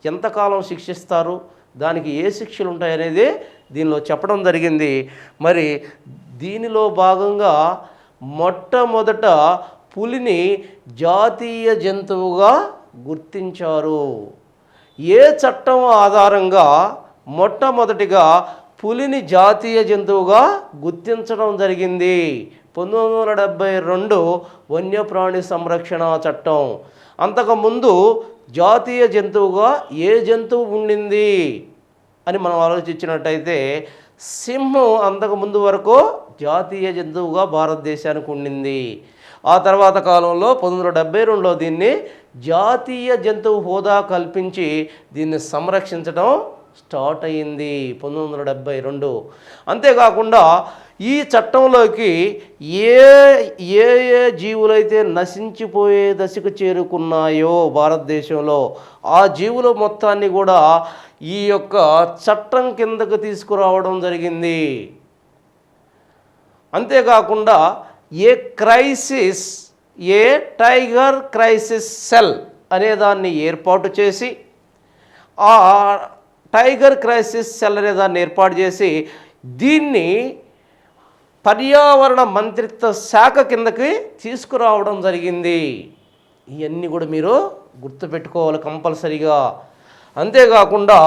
ఎంతకాలం శిక్షిస్తారు, దానికి ఏ శిక్షలు ఉంటాయనేది దీనిలో చెప్పడం జరిగింది. మరి దీనిలో భాగంగా మొట్టమొదట పులిని జాతీయ జంతువుగా గుర్తించారు. ఏ చట్టం ఆధారంగా మొట్టమొదటిగా పులిని జాతీయ జంతువుగా గుర్తించడం జరిగింది? 1972 వన్యప్రాణి సంరక్షణ చట్టం. అంతకుముందు జాతీయ జంతువుగా ఏ జంతువు ఉండింది అని మనం ఆలోచించినట్టయితే సింహం అంతకుముందు వరకు జాతీయ జంతువుగా భారతదేశానికి ఉండింది. ఆ తర్వాత కాలంలో 1972లో దీన్ని జాతీయ జంతువు హోదా కల్పించి దీన్ని సంరక్షించడం స్టార్ట్ అయ్యింది 1972. అంతేకాకుండా ఈ చట్టంలోకి ఏ ఏ ఏ జీవులైతే నశించిపోయే దశకు చేరుకున్నాయో భారతదేశంలో ఆ జీవుల మొత్తాన్ని కూడా ఈ యొక్క చట్టం కిందకు తీసుకురావడం జరిగింది. అంతేకాకుండా ఏ టైగర్ క్రైసిస్ సెల్ అనేదాన్ని ఏర్పాటు చేసి ఆ టైగర్ క్రైసిస్ సెల్ అనేదాన్ని ఏర్పాటు చేసి దీన్ని పర్యావరణ మంత్రిత్వ శాఖ కిందకి తీసుకురావడం జరిగింది. ఇవన్నీ కూడా మీరు గుర్తుపెట్టుకోవాలి కంపల్సరీగా. అంతేకాకుండా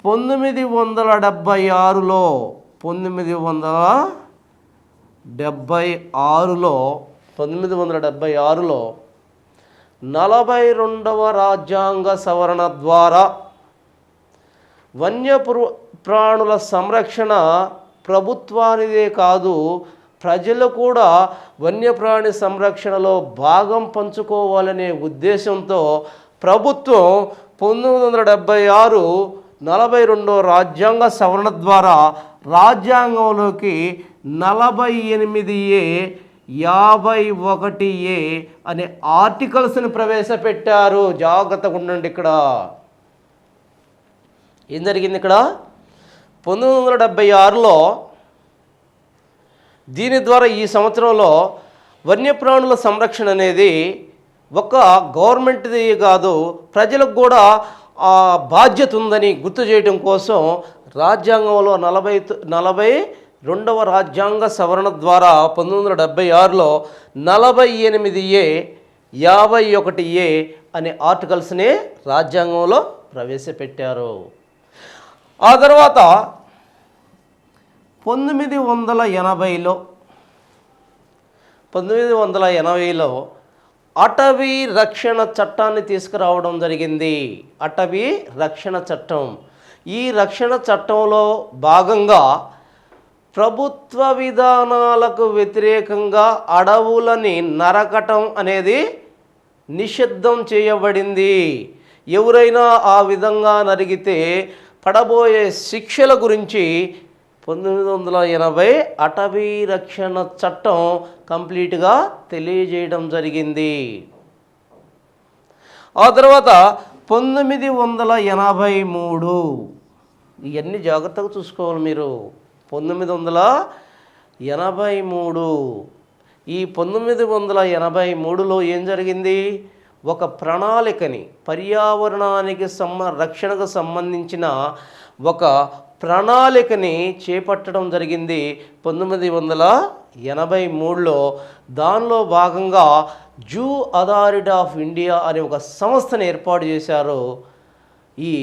1976లో 42వ రాజ్యాంగ సవరణ ద్వారా వన్యప్రాణుల సంరక్షణ ప్రభుత్వానిదే కాదు, ప్రజలు కూడా వన్యప్రాణి సంరక్షణలో భాగం పంచుకోవాలనే ఉద్దేశంతో ప్రభుత్వం 1976 42వ రాజ్యాంగ సవరణ ద్వారా రాజ్యాంగంలోకి 48A 51A అనే ఆర్టికల్స్ని ప్రవేశపెట్టారు. జాగ్రత్తగా ఉండండి. ఇక్కడ ఏం జరిగింది? ఇక్కడ 1976లో దీని ద్వారా ఈ సంవత్సరంలో వన్యప్రాణుల సంరక్షణ అనేది ఒక గవర్నమెంట్ది కాదు, ప్రజలకు కూడా ఆ బాధ్యత ఉందని గుర్తు చేయడం కోసం రాజ్యాంగంలో 42వ రాజ్యాంగ సవరణ ద్వారా 1976లో 48A 51A అనే ఆర్టికల్స్ని రాజ్యాంగంలో ప్రవేశపెట్టారు. ఆ తర్వాత 1980లో అటవీ రక్షణ చట్టాన్ని తీసుకురావడం జరిగింది. అటవీ రక్షణ చట్టం. ఈ రక్షణ చట్టంలో భాగంగా ప్రభుత్వ విధానాలకు వ్యతిరేకంగా అడవులని నరకటం అనేది నిషిద్ధం చేయబడింది. ఎవరైనా ఆ విధంగా నరిగితే పడబోయే శిక్షల గురించి 1980 అటవీ రక్షణ చట్టం కంప్లీట్గా తెలియజేయడం జరిగింది. ఆ తర్వాత 1983 ఇవన్నీ జాగ్రత్తగా చూసుకోవాలి మీరు. 1983 ఈ 1983లో ఏం జరిగింది? ఒక ప్రణాళికని పర్యావరణానికి రక్షణకు సంబంధించిన ఒక ప్రణాళికని చేపట్టడం జరిగింది 1983లో. దానిలో భాగంగా జూ అథారిటీ ఆఫ్ ఇండియా అనే ఒక సంస్థను ఏర్పాటు చేశారు. ఈ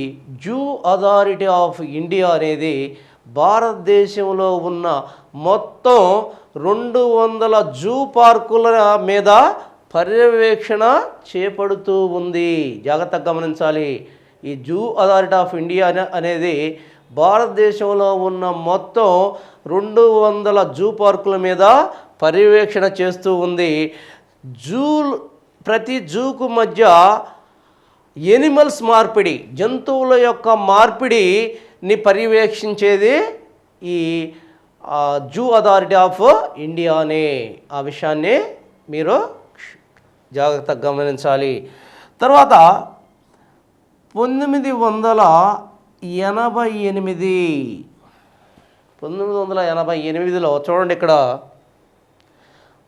జూ అథారిటీ ఆఫ్ ఇండియా అనేది భారతదేశంలో ఉన్న మొత్తం 200 జూ పార్కుల మీద పర్యవేక్షణ చేపడుతూ ఉంది. జాగ్రత్తగా గమనించాలి. ఈ జూ అథారిటీ ఆఫ్ ఇండియా అనేది భారతదేశంలో ఉన్న మొత్తం 200 జూ పార్కుల మీద పర్యవేక్షణ చేస్తూ ఉంది. ప్రతి జూకు మధ్య ఎనిమల్స్ మార్పిడి, జంతువుల యొక్క మార్పిడిని పర్యవేక్షించేది ఈ జూ అథారిటీ ఆఫ్ ఇండియానే. ఆ విషయాన్ని మీరు జాగ్రత్తగా గమనించాలి. తర్వాత 1988లో చూడండి, ఇక్కడ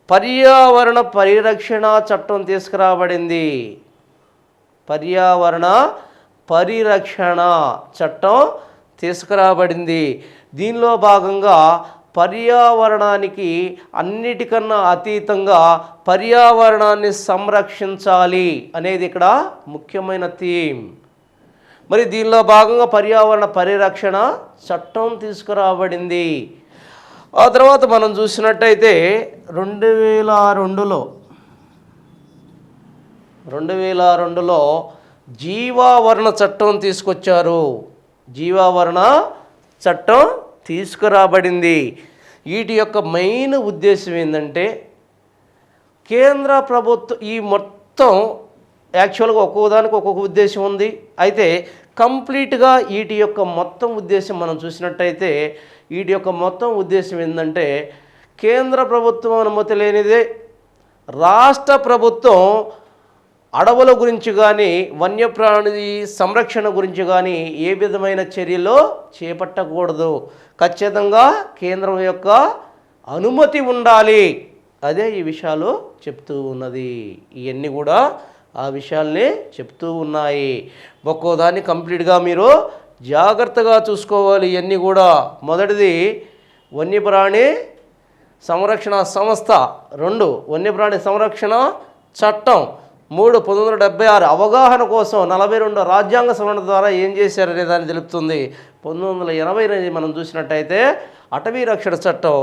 పర్యావరణ పరిరక్షణ చట్టం తీసుకురాబడింది. పర్యావరణ పరిరక్షణ చట్టం తీసుకురాబడింది. దీనిలో భాగంగా పర్యావరణానికి అన్నిటికన్నా అతీతంగా పర్యావరణాన్ని సంరక్షించాలి అనేది ఇక్కడ ముఖ్యమైన థీమ్. మరి దీనిలో భాగంగా పర్యావరణ పరిరక్షణ చట్టం తీసుకురాబడింది. ఆ తర్వాత మనం చూసినట్టయితే 2002లో జీవావరణ చట్టం తీసుకొచ్చారు. జీవావరణ చట్టం తీసుకురాబడింది. వీటి యొక్క మెయిన్ ఉద్దేశం ఏంటంటే కేంద్ర ప్రభుత్వం ఈ మొత్తం యాక్చువల్గా ఒక్కొక్కదానికి ఒక్కొక్క ఉద్దేశం ఉంది. అయితే కంప్లీట్గా వీటి యొక్క మొత్తం ఉద్దేశం మనం చూసినట్టయితే వీటి యొక్క మొత్తం ఉద్దేశం ఏంటంటే కేంద్ర ప్రభుత్వం అనుమతి లేనిదే రాష్ట్ర ప్రభుత్వం అడవుల గురించి కానీ వన్యప్రాణి సంరక్షణ గురించి కానీ ఏ విధమైన చర్యలు చేపట్టకూడదు. ఖచ్చితంగా కేంద్రం యొక్క అనుమతి ఉండాలి. అదే ఈ విషయాలు చెప్తూ ఉన్నది. ఇవన్నీ కూడా ఆ విషయాల్ని చెప్తూ ఉన్నాయి. ఒక్కోదాన్ని కంప్లీట్గా మీరు జాగ్రత్తగా చూసుకోవాలి. ఇవన్నీ కూడా మొదటిది వన్యప్రాణి సంరక్షణ సంస్థ, 2 వన్యప్రాణి సంరక్షణ చట్టం, 3 1976 అవగాహన కోసం 42 రాజ్యాంగ సవరణ ద్వారా ఏం చేశారనే దాన్ని తెలుపుతుంది. 1980 మనం చూసినట్టయితే అటవీ రక్షణ చట్టం,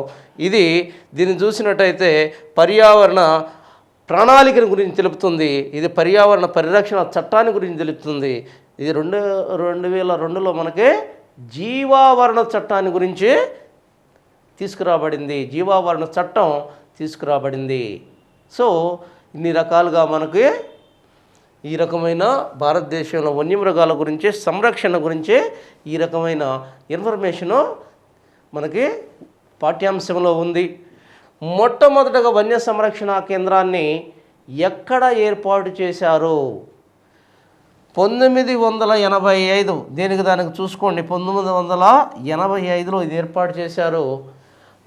దీన్ని చూసినట్టయితే పర్యావరణ ప్రణాళికను గురించి తెలుపుతుంది. ఇది పర్యావరణ పరిరక్షణ చట్టాన్ని గురించి తెలుపుతుంది. ఇది 2002లో మనకి జీవావరణ చట్టాన్ని గురించి తీసుకురాబడింది. జీవావరణ చట్టం తీసుకురాబడింది. సో ఇన్ని రకాలుగా మనకి ఈ రకమైన భారతదేశంలో వన్యమృగాల గురించి సంరక్షణ గురించి ఈ రకమైన ఇన్ఫర్మేషను మనకి పాఠ్యాంశంలో ఉంది. మొట్టమొదటగా వన్య సంరక్షణ కేంద్రాన్ని ఎక్కడ ఏర్పాటు చేశారు? 1985. దానికి చూసుకోండి. 1985లో ఇది ఏర్పాటు చేశారు.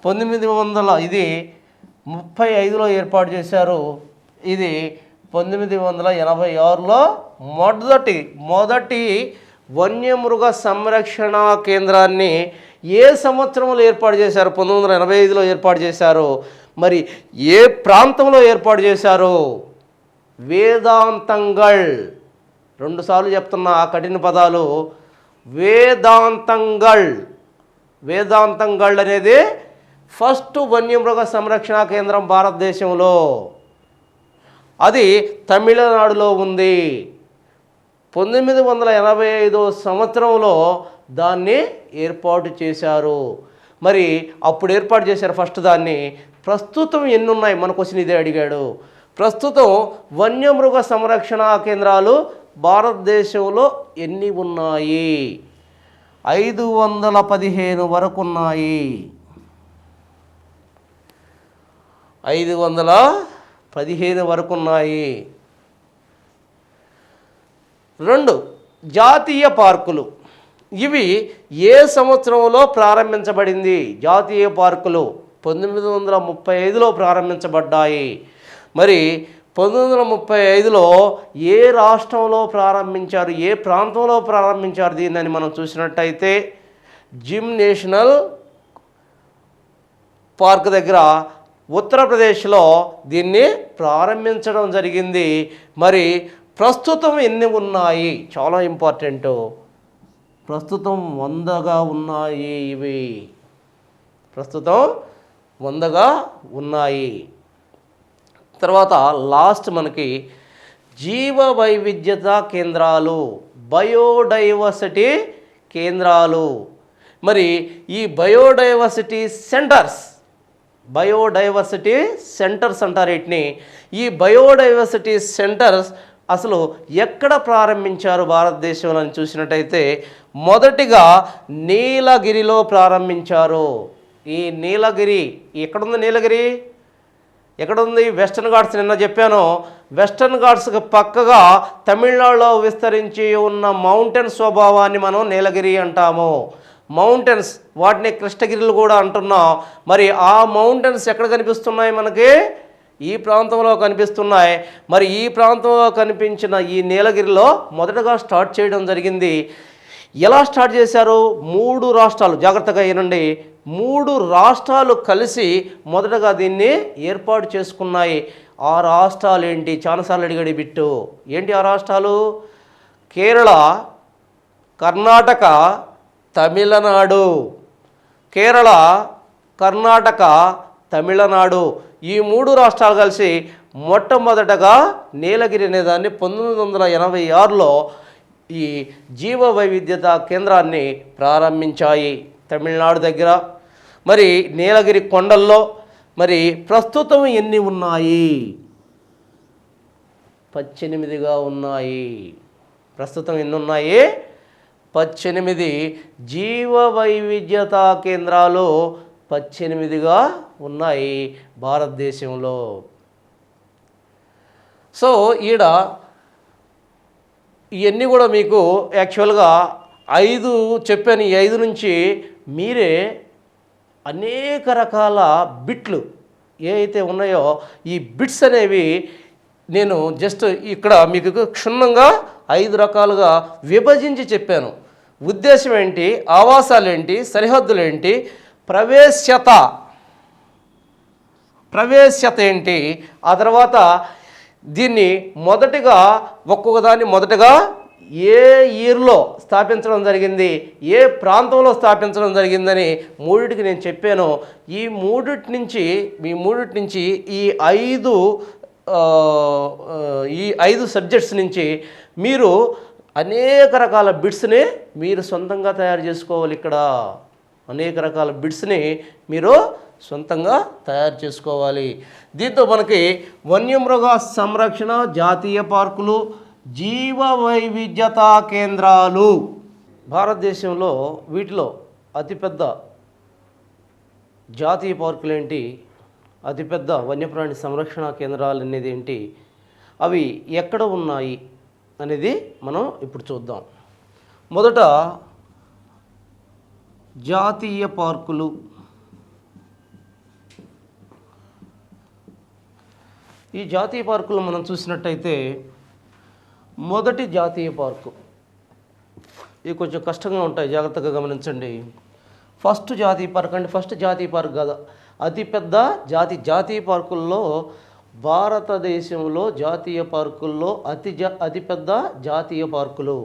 1935లో ఏర్పాటు చేశారు. ఇది 1986లో మొదటి వన్యమృగ సంరక్షణ కేంద్రాన్ని ఏ సంవత్సరంలో ఏర్పాటు చేశారు? 1985లో ఏర్పాటు చేశారు. మరి ఏ ప్రాంతంలో ఏర్పాటు చేశారు? వేదాంతంగల్. 2 సార్లు చెప్తున్నా ఆ కఠిన పదాలు. వేదాంతంగల్ అనేది ఫస్ట్ వన్యమృగ సంరక్షణ కేంద్రం భారతదేశంలో. అది తమిళనాడులో ఉంది. 1985 సంవత్సరంలో దాన్ని ఏర్పాటు చేశారు. మరి అప్పుడు ఏర్పాటు చేశారు ఫస్ట్ దాన్ని. ప్రస్తుతం ఎన్ని ఉన్నాయి? మన క్వశ్చన్ ఇదే అడిగాడు. ప్రస్తుతం వన్యమృగ సంరక్షణ కేంద్రాలు భారతదేశంలో ఎన్ని ఉన్నాయి? 515 వరకు ఉన్నాయి. 515 వరకు ఉన్నాయి. 2 జాతీయ పార్కులు. ఇవి ఏ సంవత్సరంలో ప్రారంభించబడింది? జాతీయ పార్కులు 1935లో ప్రారంభించబడ్డాయి. మరి 1935లో ఏ రాష్ట్రంలో ప్రారంభించారు? ఏ ప్రాంతంలో ప్రారంభించారు దీన్ని మనం చూసినట్టయితే జిమ్ నేషనల్ పార్క్ దగ్గర ఉత్తరప్రదేశ్లో దీన్ని ప్రారంభించడం జరిగింది. మరి ప్రస్తుతం ఎన్ని ఉన్నాయి? చాలా ఇంపార్టెంట్. ప్రస్తుతం 100గా ఉన్నాయి. ఇవి ప్రస్తుతం 100గా ఉన్నాయి. తర్వాత లాస్ట్ మనకి జీవ వైవిధ్యత కేంద్రాలు, బయోడైవర్సిటీ కేంద్రాలు. మరి ఈ బయోడైవర్సిటీ సెంటర్స్ అంటారు వీటిని. ఈ బయోడైవర్సిటీ సెంటర్స్ అసలు ఎక్కడ ప్రారంభించారు భారతదేశంలో అని చూసినట్టయితే మొదటిగా నీలగిరిలో ప్రారంభించారు. ఈ నీలగిరి ఎక్కడుంది? నీలగిరి ఎక్కడుంది? వెస్టర్న్ ఘాట్స్. నిన్న చెప్పాను. వెస్టర్న్ ఘాట్స్కి పక్కగా తమిళనాడులో విస్తరించి ఉన్న మౌంటైన్ స్వభావాన్ని మనం నీలగిరి అంటాము. మౌంటైన్స్, వాటిని కృష్ణగిరిలు కూడా అంటున్నాం. మరి ఆ మౌంటైన్స్ ఎక్కడ కనిపిస్తున్నాయి? మనకి ఈ ప్రాంతంలో కనిపిస్తున్నాయి. మరి ఈ ప్రాంతంలో కనిపించిన ఈ నీలగిరిలో మొదటగా స్టార్ట్ చేయడం జరిగింది. ఎలా స్టార్ట్ చేశారు? 3 రాష్ట్రాలు, జాగ్రత్తగా వినండి, 3 రాష్ట్రాలు కలిసి మొదటగా దీన్ని ఏర్పాటు చేసుకున్నాయి. ఆ రాష్ట్రాలు ఏంటి? చాలాసార్లు అడిగాడు బిట్టు. ఏంటి ఆ రాష్ట్రాలు? కేరళ, కర్ణాటక, తమిళనాడు. కేరళ, కర్ణాటక, తమిళనాడు ఈ 3 రాష్ట్రాలు కలిసి మొట్టమొదటగా నీలగిరి అనేదాన్ని 1986లో ఈ జీవ వైవిధ్యత కేంద్రాన్ని ప్రారంభించాయి తమిళనాడు దగ్గర. మరి నీలగిరి కొండల్లో మరి ప్రస్తుతం ఎన్ని ఉన్నాయి? 18గా ఉన్నాయి. ప్రస్తుతం ఎన్ని ఉన్నాయి? 18 జీవ వైవిధ్యతా కేంద్రాలు 18గా ఉన్నాయి భారతదేశంలో. సో ఈడ ఇవన్నీ కూడా మీకు యాక్చువల్గా 5 చెప్పాను. ఈ 5 నుంచి మీరే అనేక రకాల బిట్లు ఏ అయితే ఉన్నాయో ఈ బిట్స్ అనేవి నేను జస్ట్ ఇక్కడ మీకు క్షుణ్ణంగా 5 రకాలుగా విభజించి చెప్పాను. ఉద్దేశం ఏంటి, ఆవాసాలు ఏంటి, సరిహద్దులు ఏంటి, ప్రవేశ్యత ఏంటి, ఆ తర్వాత దీన్ని మొదటగా ఒక్కొక్క దాన్ని మొదటగా ఏ ఇయర్లో స్థాపించడం జరిగింది, ఏ ప్రాంతంలో స్థాపించడం జరిగిందని 3టికి నేను చెప్పాను. ఈ మూడిటి నుంచి ఈ ఐదు సబ్జెక్ట్స్ నుంచి మీరు అనేక రకాల బిట్స్ని మీరు సొంతంగా తయారు చేసుకోవాలి. ఇక్కడ అనేక రకాల బిట్స్ని మీరు సొంతంగా తయారు చేసుకోవాలి. దీంతో మనకి వన్యమృగ సంరక్షణ జాతీయ పార్కులు, జీవ వైవిధ్యతా కేంద్రాలు భారతదేశంలో వీటిలో అతిపెద్ద జాతీయ పార్కులు ఏంటి, అతిపెద్ద వన్యప్రాణి సంరక్షణ కేంద్రాలు అనేది ఏంటి, అవి ఎక్కడ ఉన్నాయి అనేది మనం ఇప్పుడు చూద్దాం. మొదట జాతీయ పార్కులు. ఈ జాతీయ పార్కులు మనం చూసినట్టయితే మొదటి జాతీయ పార్కు, ఇవి కొంచెం కష్టంగా ఉంటాయి, జాగ్రత్తగా గమనించండి. ఫస్ట్ జాతీయ పార్క్ అంటే ఫస్ట్ జాతీయ పార్క్ కాదు, అతిపెద్ద జాతీయ పార్కుల్లో భారతదేశంలో జాతీయ పార్కుల్లో అతిపెద్ద జాతీయ పార్కులు.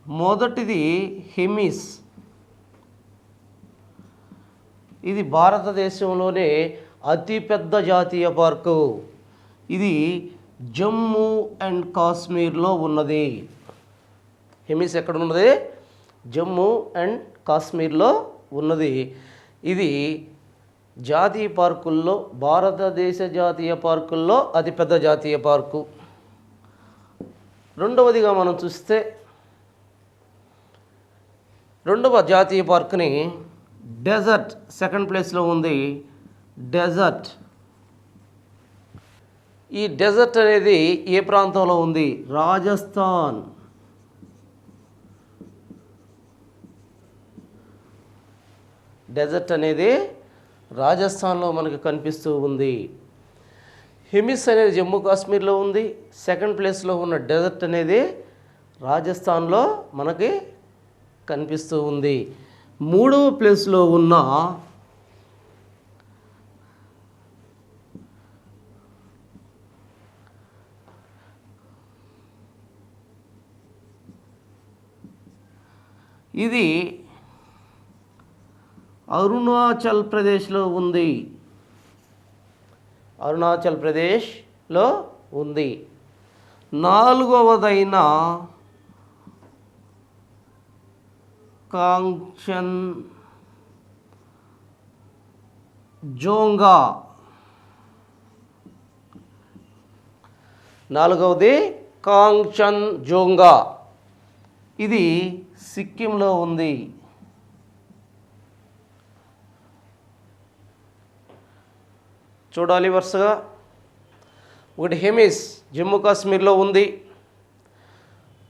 మొదటిది హెమిస్. ఇది భారతదేశంలోనే అతిపెద్ద జాతీయ పార్కు. ఇది జమ్మూ అండ్ కాశ్మీర్లో ఉన్నది. హెమిస్ ఎక్కడ ఉన్నది? జమ్మూ అండ్ కాశ్మీర్లో ఉన్నది. ఇది జాతీయ పార్కుల్లో భారతదేశ జాతీయ పార్కుల్లో అతిపెద్ద జాతీయ పార్కు. రెండవదిగా మనం చూస్తే రెండవ జాతీయ పార్కుని డెజర్ట్ సెకండ్ ప్లేస్లో ఉంది. డెజర్ట్, ఈ డెజర్ట్ అనేది ఏ ప్రాంతంలో ఉంది? రాజస్థాన్. డెజర్ట్ అనేది రాజస్థాన్లో మనకు కనిపిస్తూ ఉంది. హిమిస్ అనేది జమ్మూ కాశ్మీర్లో ఉంది. సెకండ్ ప్లేస్లో ఉన్న డెజర్ట్ అనేది రాజస్థాన్లో మనకి కనిపిస్తూ ఉంది. మూడవ ప్లేస్లో ఉన్న ఇది అరుణాచల్ ప్రదేశ్లో ఉంది. అరుణాచల్ ప్రదేశ్లో ఉంది. నాలుగవదైన కాంచన్జోంగా. నాలుగవది కాంచన్జోంగా. ఇది సిక్కింలో ఉంది. చూడాలి వరుసగా. ఒకటి హెమిస్ జమ్మూ కాశ్మీర్లో ఉంది.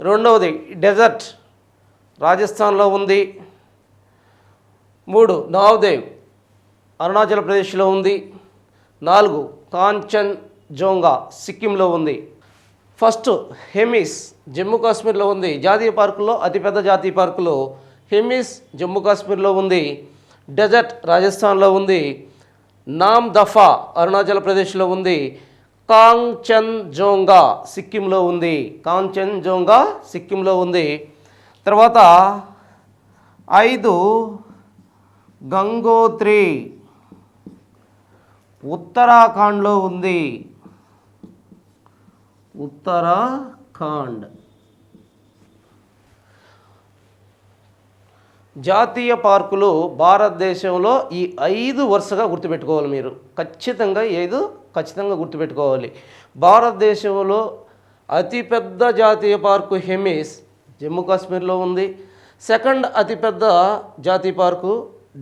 రెండవది డెజర్ట్ రాజస్థాన్లో ఉంది. 3 నావ్దేవ్ అరుణాచల్ ప్రదేశ్లో ఉంది. 4 కాంచన్జోంగా సిక్కింలో ఉంది. ఫస్ట్ హెమిస్ జమ్మూ కాశ్మీర్లో ఉంది. జాతీయ పార్కుల్లో అతిపెద్ద జాతీయ పార్కులు హెమిస్ జమ్మూ కాశ్మీర్లో ఉంది. డెజర్ట్ రాజస్థాన్లో ఉంది. నామ్దఫా అరుణాచల్ ప్రదేశ్లో ఉంది. కాంచన్జోంగా సిక్కింలో ఉంది. కాంచన్జోంగా సిక్కింలో ఉంది. తర్వాత 5 గంగోత్రి ఉత్తరాఖండ్లో ఉంది. ఉత్తరాఖండ్. జాతీయ పార్కులు భారతదేశంలో ఈ 5 వరుసగా గుర్తుపెట్టుకోవాలి మీరు. ఖచ్చితంగా 5 ఖచ్చితంగా గుర్తుపెట్టుకోవాలి. భారతదేశంలో అతిపెద్ద జాతీయ పార్కు హెమిస్ జమ్మూ కాశ్మీర్లో ఉంది. సెకండ్ అతిపెద్ద జాతీయ పార్కు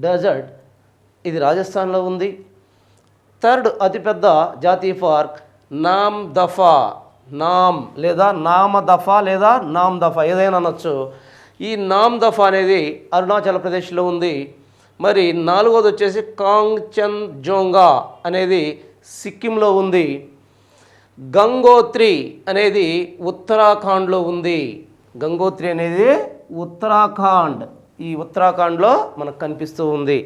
డెజర్ట్, ఇది రాజస్థాన్లో ఉంది. థర్డ్ అతిపెద్ద జాతీయ పార్క్ నామ్ దఫా, నామదఫా లేదా నామ్ దఫా ఏదైనా అనొచ్చు. ఈ నామ్ దఫా అనేది అరుణాచల్ ప్రదేశ్లో ఉంది. మరి నాలుగోది వచ్చేసి కాంగ్చన్జోంగా అనేది సిక్కింలో ఉంది. గంగోత్రి అనేది ఉత్తరాఖండ్లో ఉంది. గంగోత్రి అనేది ఉత్తరాఖండ్, ఈ ఉత్తరాఖండ్లో మనకు కనిపిస్తూ ఉంది.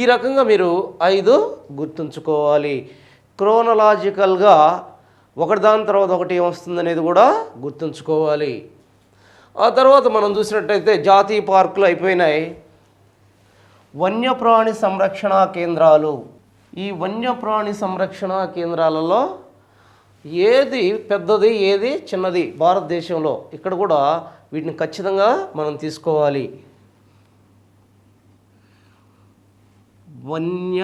ఈ రకంగా మీరు 5 గుర్తుంచుకోవాలి. క్రోనలాజికల్గా ఒకటిదాని తర్వాత ఒకటి ఏమొస్తుంది అనేది కూడా గుర్తుంచుకోవాలి. ఆ తర్వాత మనం చూసినట్టయితే జాతీయ పార్కులు అయిపోయినాయి. వన్యప్రాణి సంరక్షణ కేంద్రాలు. ఈ వన్యప్రాణి సంరక్షణ కేంద్రాలలో ఏది పెద్దది ఏది చిన్నది భారతదేశంలో, ఇక్కడ కూడా వీటిని ఖచ్చితంగా మనం తీసుకోవాలి. వన్య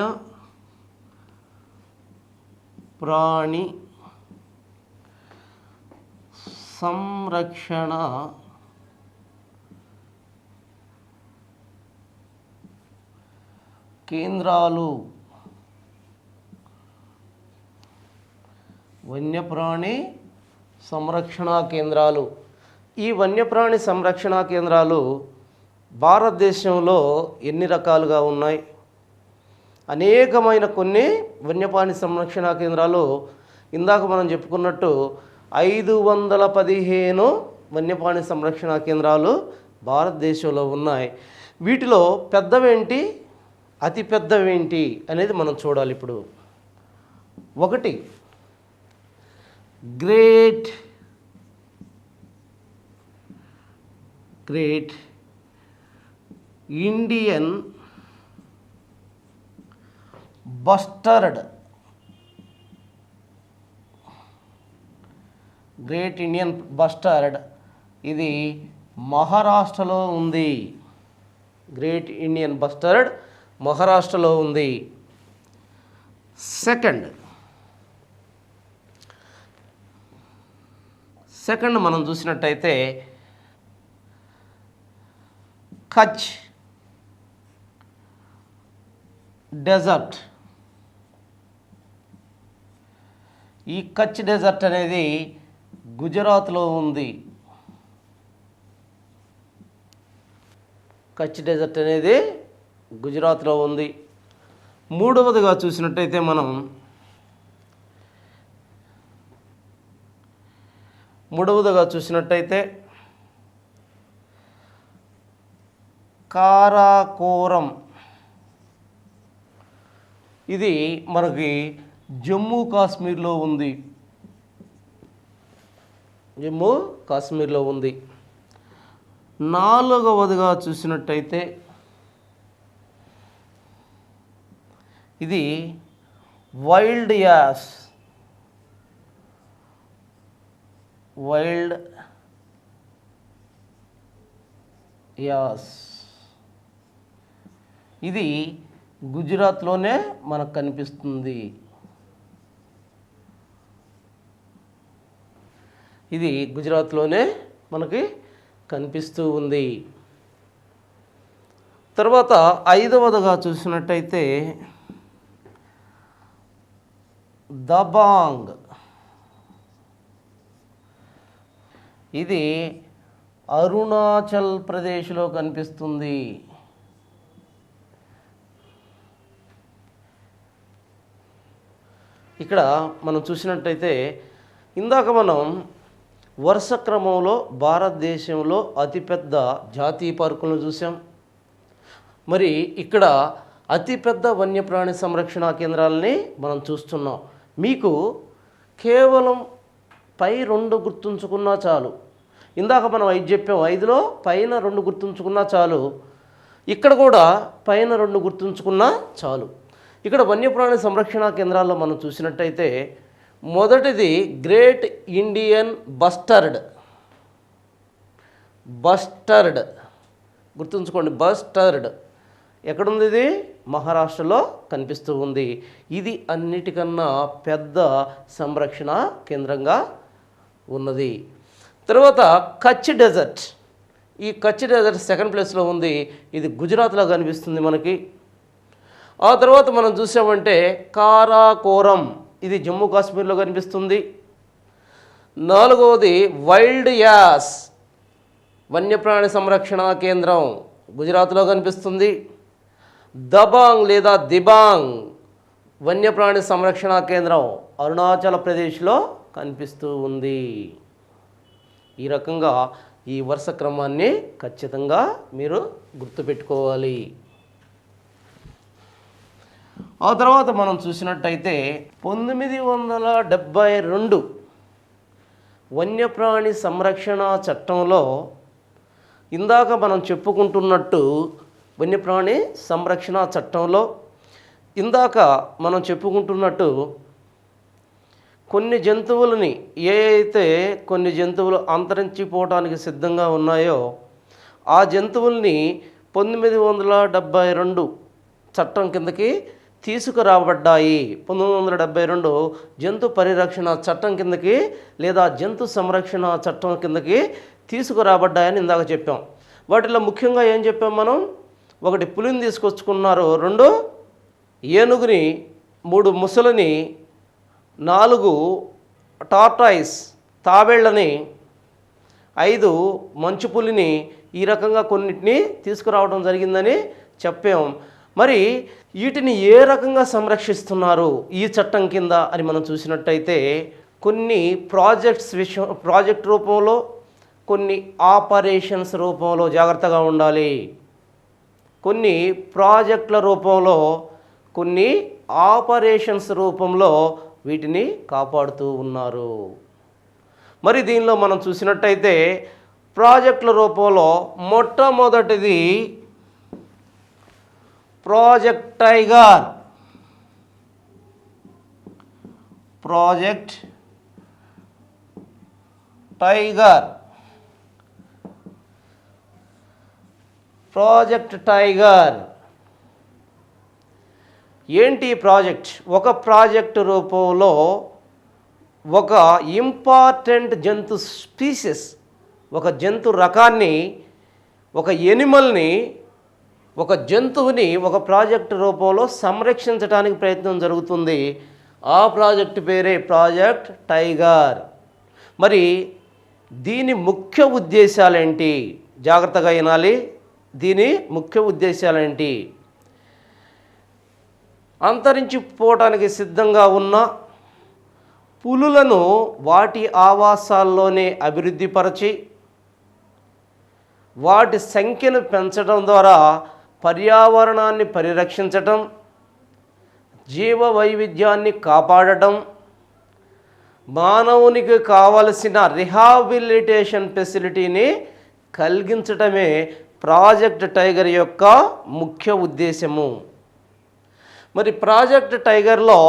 ప్రాణి సంరక్షణ కేంద్రాలు. వన్యప్రాణి సంరక్షణ కేంద్రాలు. ఈ వన్యప్రాణి సంరక్షణ కేంద్రాలు భారతదేశంలో ఎన్ని రకాలుగా ఉన్నాయి? అనేకమైన కొన్ని వన్యప్రాణి సంరక్షణ కేంద్రాలు ఇందాక మనం చెప్పుకున్నట్టు 515 వన్యప్రాణి సంరక్షణ కేంద్రాలు భారతదేశంలో ఉన్నాయి. వీటిలో పెద్దవేంటి, అతి పెద్దవేంటి అనేది మనం చూడాలి. ఇప్పుడు 1 great Indian bustard. Great Indian bustard ఇది మహారాష్ట్రలో ఉంది. గ్రేట్ ఇండియన్ బస్టర్డ్ మహారాష్ట్రలో ఉంది. సెకండ్ మనం చూసినట్టయితే కచ్ డెజర్ట్. ఈ కచ్ డెజర్ట్ అనేది గుజరాత్లో ఉంది. కచ్ డెజర్ట్ అనేది గుజరాత్లో ఉంది. మూడవదిగా చూసినట్టయితే మనం కారాకోరం. ఇది మనకి జమ్మూ కాశ్మీర్లో ఉంది. నాలుగవదిగా చూసినట్టయితే ఇది వైల్డ్ యాస్. ఇది గుజరాత్లోనే మనకు కనిపిస్తుంది. ఇది గుజరాత్లోనే మనకి కనిపిస్తూ ఉంది. తర్వాత 5వదిగా చూసినట్టయితే దబాంగ్. ఇది అరుణాచల్ ప్రదేశ్లో కనిపిస్తుంది. ఇక్కడ మనం చూసినట్టయితే ఇందాక మనం వరుస క్రమంలో భారతదేశంలో అతిపెద్ద జాతీయ పార్కులను చూసాం. మరి ఇక్కడ అతిపెద్ద వన్యప్రాణి సంరక్షణ కేంద్రాలని మనం చూస్తున్నాం. మీకు కేవలం పై 2 గుర్తుంచుకున్నా చాలు. ఇందాక మనం 5 చెప్పాం, 5లో పైన 2 గుర్తుంచుకున్నా చాలు. ఇక్కడ కూడా పైన 2 గుర్తుంచుకున్నా చాలు. ఇక్కడ వన్యప్రాణి సంరక్షణ కేంద్రాల్లో మనం చూసినట్టయితే మొదటిది గ్రేట్ ఇండియన్ బస్టర్డ్. గుర్తుంచుకోండి, బస్టర్డ్ ఎక్కడుంది? ఇది మహారాష్ట్రలో కనిపిస్తూ ఉంది. ఇది అన్నిటికన్నా పెద్ద సంరక్షణ కేంద్రంగా ఉన్నది. తర్వాత కచ్ డెజర్ట్. ఈ కచ్ డెజర్ట్ సెకండ్ ప్లేస్లో ఉంది. ఇది గుజరాత్లో కనిపిస్తుంది మనకి. ఆ తర్వాత మనం చూసామంటే కారాకోరం, ఇది జమ్మూ కాశ్మీర్లో కనిపిస్తుంది. నాలుగవది వైల్డ్ యాస్, వన్యప్రాణి సంరక్షణ కేంద్రం, గుజరాత్లో కనిపిస్తుంది. దబాంగ్ లేదా దిబాంగ్, వన్యప్రాణి సంరక్షణ కేంద్రం, అరుణాచల్ ప్రదేశ్లో కనిపిస్తూ ఉంది. ఈ రకంగా ఈ వరుస క్రమాన్ని ఖచ్చితంగా మీరు గుర్తుపెట్టుకోవాలి. ఆ తర్వాత మనం చూసినట్టయితే 1972 వన్యప్రాణి సంరక్షణ చట్టంలో ఇందాక మనం చెప్పుకుంటున్నట్టు వన్యప్రాణి సంరక్షణ చట్టంలో ఇందాక మనం చెప్పుకుంటున్నట్టు కొన్ని జంతువులని కొన్ని జంతువులు అంతరించిపోవడానికి సిద్ధంగా ఉన్నాయో ఆ జంతువుల్ని 1972 చట్టం కిందకి తీసుకురాబడ్డాయి. 1972 జంతు పరిరక్షణ చట్టం కిందకి లేదా జంతు సంరక్షణ చట్టం కిందకి తీసుకురాబడ్డాయని ఇందాక చెప్పాం. వాటిలో ముఖ్యంగా ఏం చెప్పాం మనం? 1 పులిని తీసుకొచ్చుకున్నారు, 2 ఏనుగుని, 3 ముసలిని, 4 టార్టాయిస్ తాబేళ్ళని, 5 మంచు పులిని, ఈ రకంగా కొన్నిటిని తీసుకురావడం జరిగిందని చెప్పాం. మరి వీటిని ఏ రకంగా సంరక్షిస్తున్నారు ఈ చట్టం కింద అని మనం చూసినట్టయితే కొన్ని ప్రాజెక్ట్ రూపంలో, కొన్ని ఆపరేషన్స్ రూపంలో జాగ్రత్తగా ఉండాలి. కొన్ని ప్రాజెక్టుల రూపంలో, కొన్ని ఆపరేషన్స్ రూపంలో వీటిని కాపాడుతూ ఉన్నారు. మరి దీనిలో మనం చూసినట్టయితే ప్రాజెక్టుల రూపంలో మొట్టమొదటిది ప్రాజెక్ట్ టైగర్. ప్రాజెక్ట్ టైగర్ ఏంటి ప్రాజెక్ట్? ఒక ప్రాజెక్ట్ రూపంలో ఒక ఇంపార్టెంట్ జంతు స్పీసెస్, ఒక జంతు రకాన్ని, ఒక ఎనిమల్ని, ఒక జంతువుని ఒక ప్రాజెక్ట్ రూపంలో సంరక్షించడానికి ప్రయత్నం జరుగుతుంది. ఆ ప్రాజెక్ట్ పేరే ప్రాజెక్ట్ టైగర్. మరి దీని ముఖ్య ఉద్దేశాలేంటి? జాగ్రత్తగా వినాలి. దీని ముఖ్య ఉద్దేశాలేంటి? అంతరించిపోవడానికి సిద్ధంగా ఉన్న పులులను వాటి ఆవాసాల్లోనే అభివృద్ధిపరచి వాటి సంఖ్యను పెంచడం ద్వారా పర్యావరణాన్ని పరిరక్షించటం, జీవ వైవిధ్యాన్ని కాపాడటం, మానవునికి కావలసిన రిహాబిలిటేషన్ ఫెసిలిటీని కలిగించటమే ప్రాజెక్ట్ టైగర్ యొక్క ముఖ్య ఉద్దేశము. మరి ప్రాజెక్ట్ టైగర్లో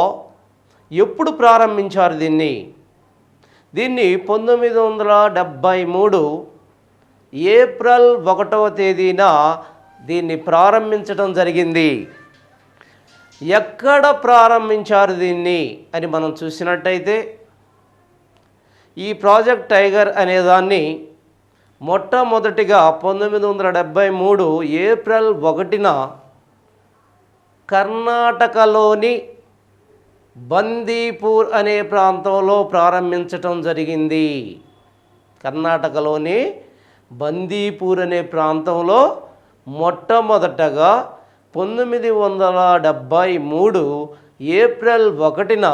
ఎప్పుడు ప్రారంభించారు దీన్ని? 1973 ఏప్రిల్ 1వ తేదీన దీన్ని ప్రారంభించడం జరిగింది. ఎక్కడ ప్రారంభించారు దీన్ని అని మనం చూసినట్టయితే ఈ ప్రాజెక్ట్ టైగర్ అనేదాన్ని మొట్టమొదటిగా 1973 ఏప్రిల్ 1న కర్ణాటకలోని బందీపూర్ అనే ప్రాంతంలో ప్రారంభించటం జరిగింది. కర్ణాటకలోని బందీపూర్ అనే ప్రాంతంలో మొట్టమొదటగా 1973 ఏప్రిల్ 1న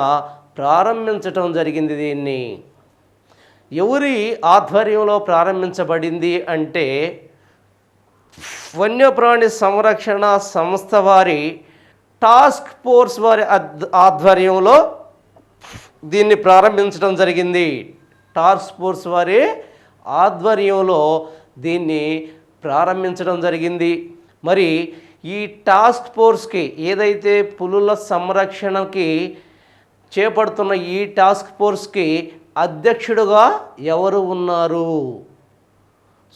ప్రారంభించటం జరిగింది. దీన్ని ఎవరి ఆధ్వర్యంలో ప్రారంభించబడింది అంటే వన్యప్రాణి సంరక్షణ సంస్థ వారి టాస్క్ ఫోర్స్ వారి ఆధ్వర్యంలో దీన్ని ప్రారంభించడం జరిగింది. టాస్క్ ఫోర్స్ వారి ఆధ్వర్యంలో దీన్ని ప్రారంభించడం జరిగింది. మరి ఈ టాస్క్ ఫోర్స్కి ఏదైతే పులుల సంరక్షణకి చేపడుతున్న ఈ టాస్క్ ఫోర్స్కి అధ్యక్షుడుగా ఎవరు ఉన్నారు?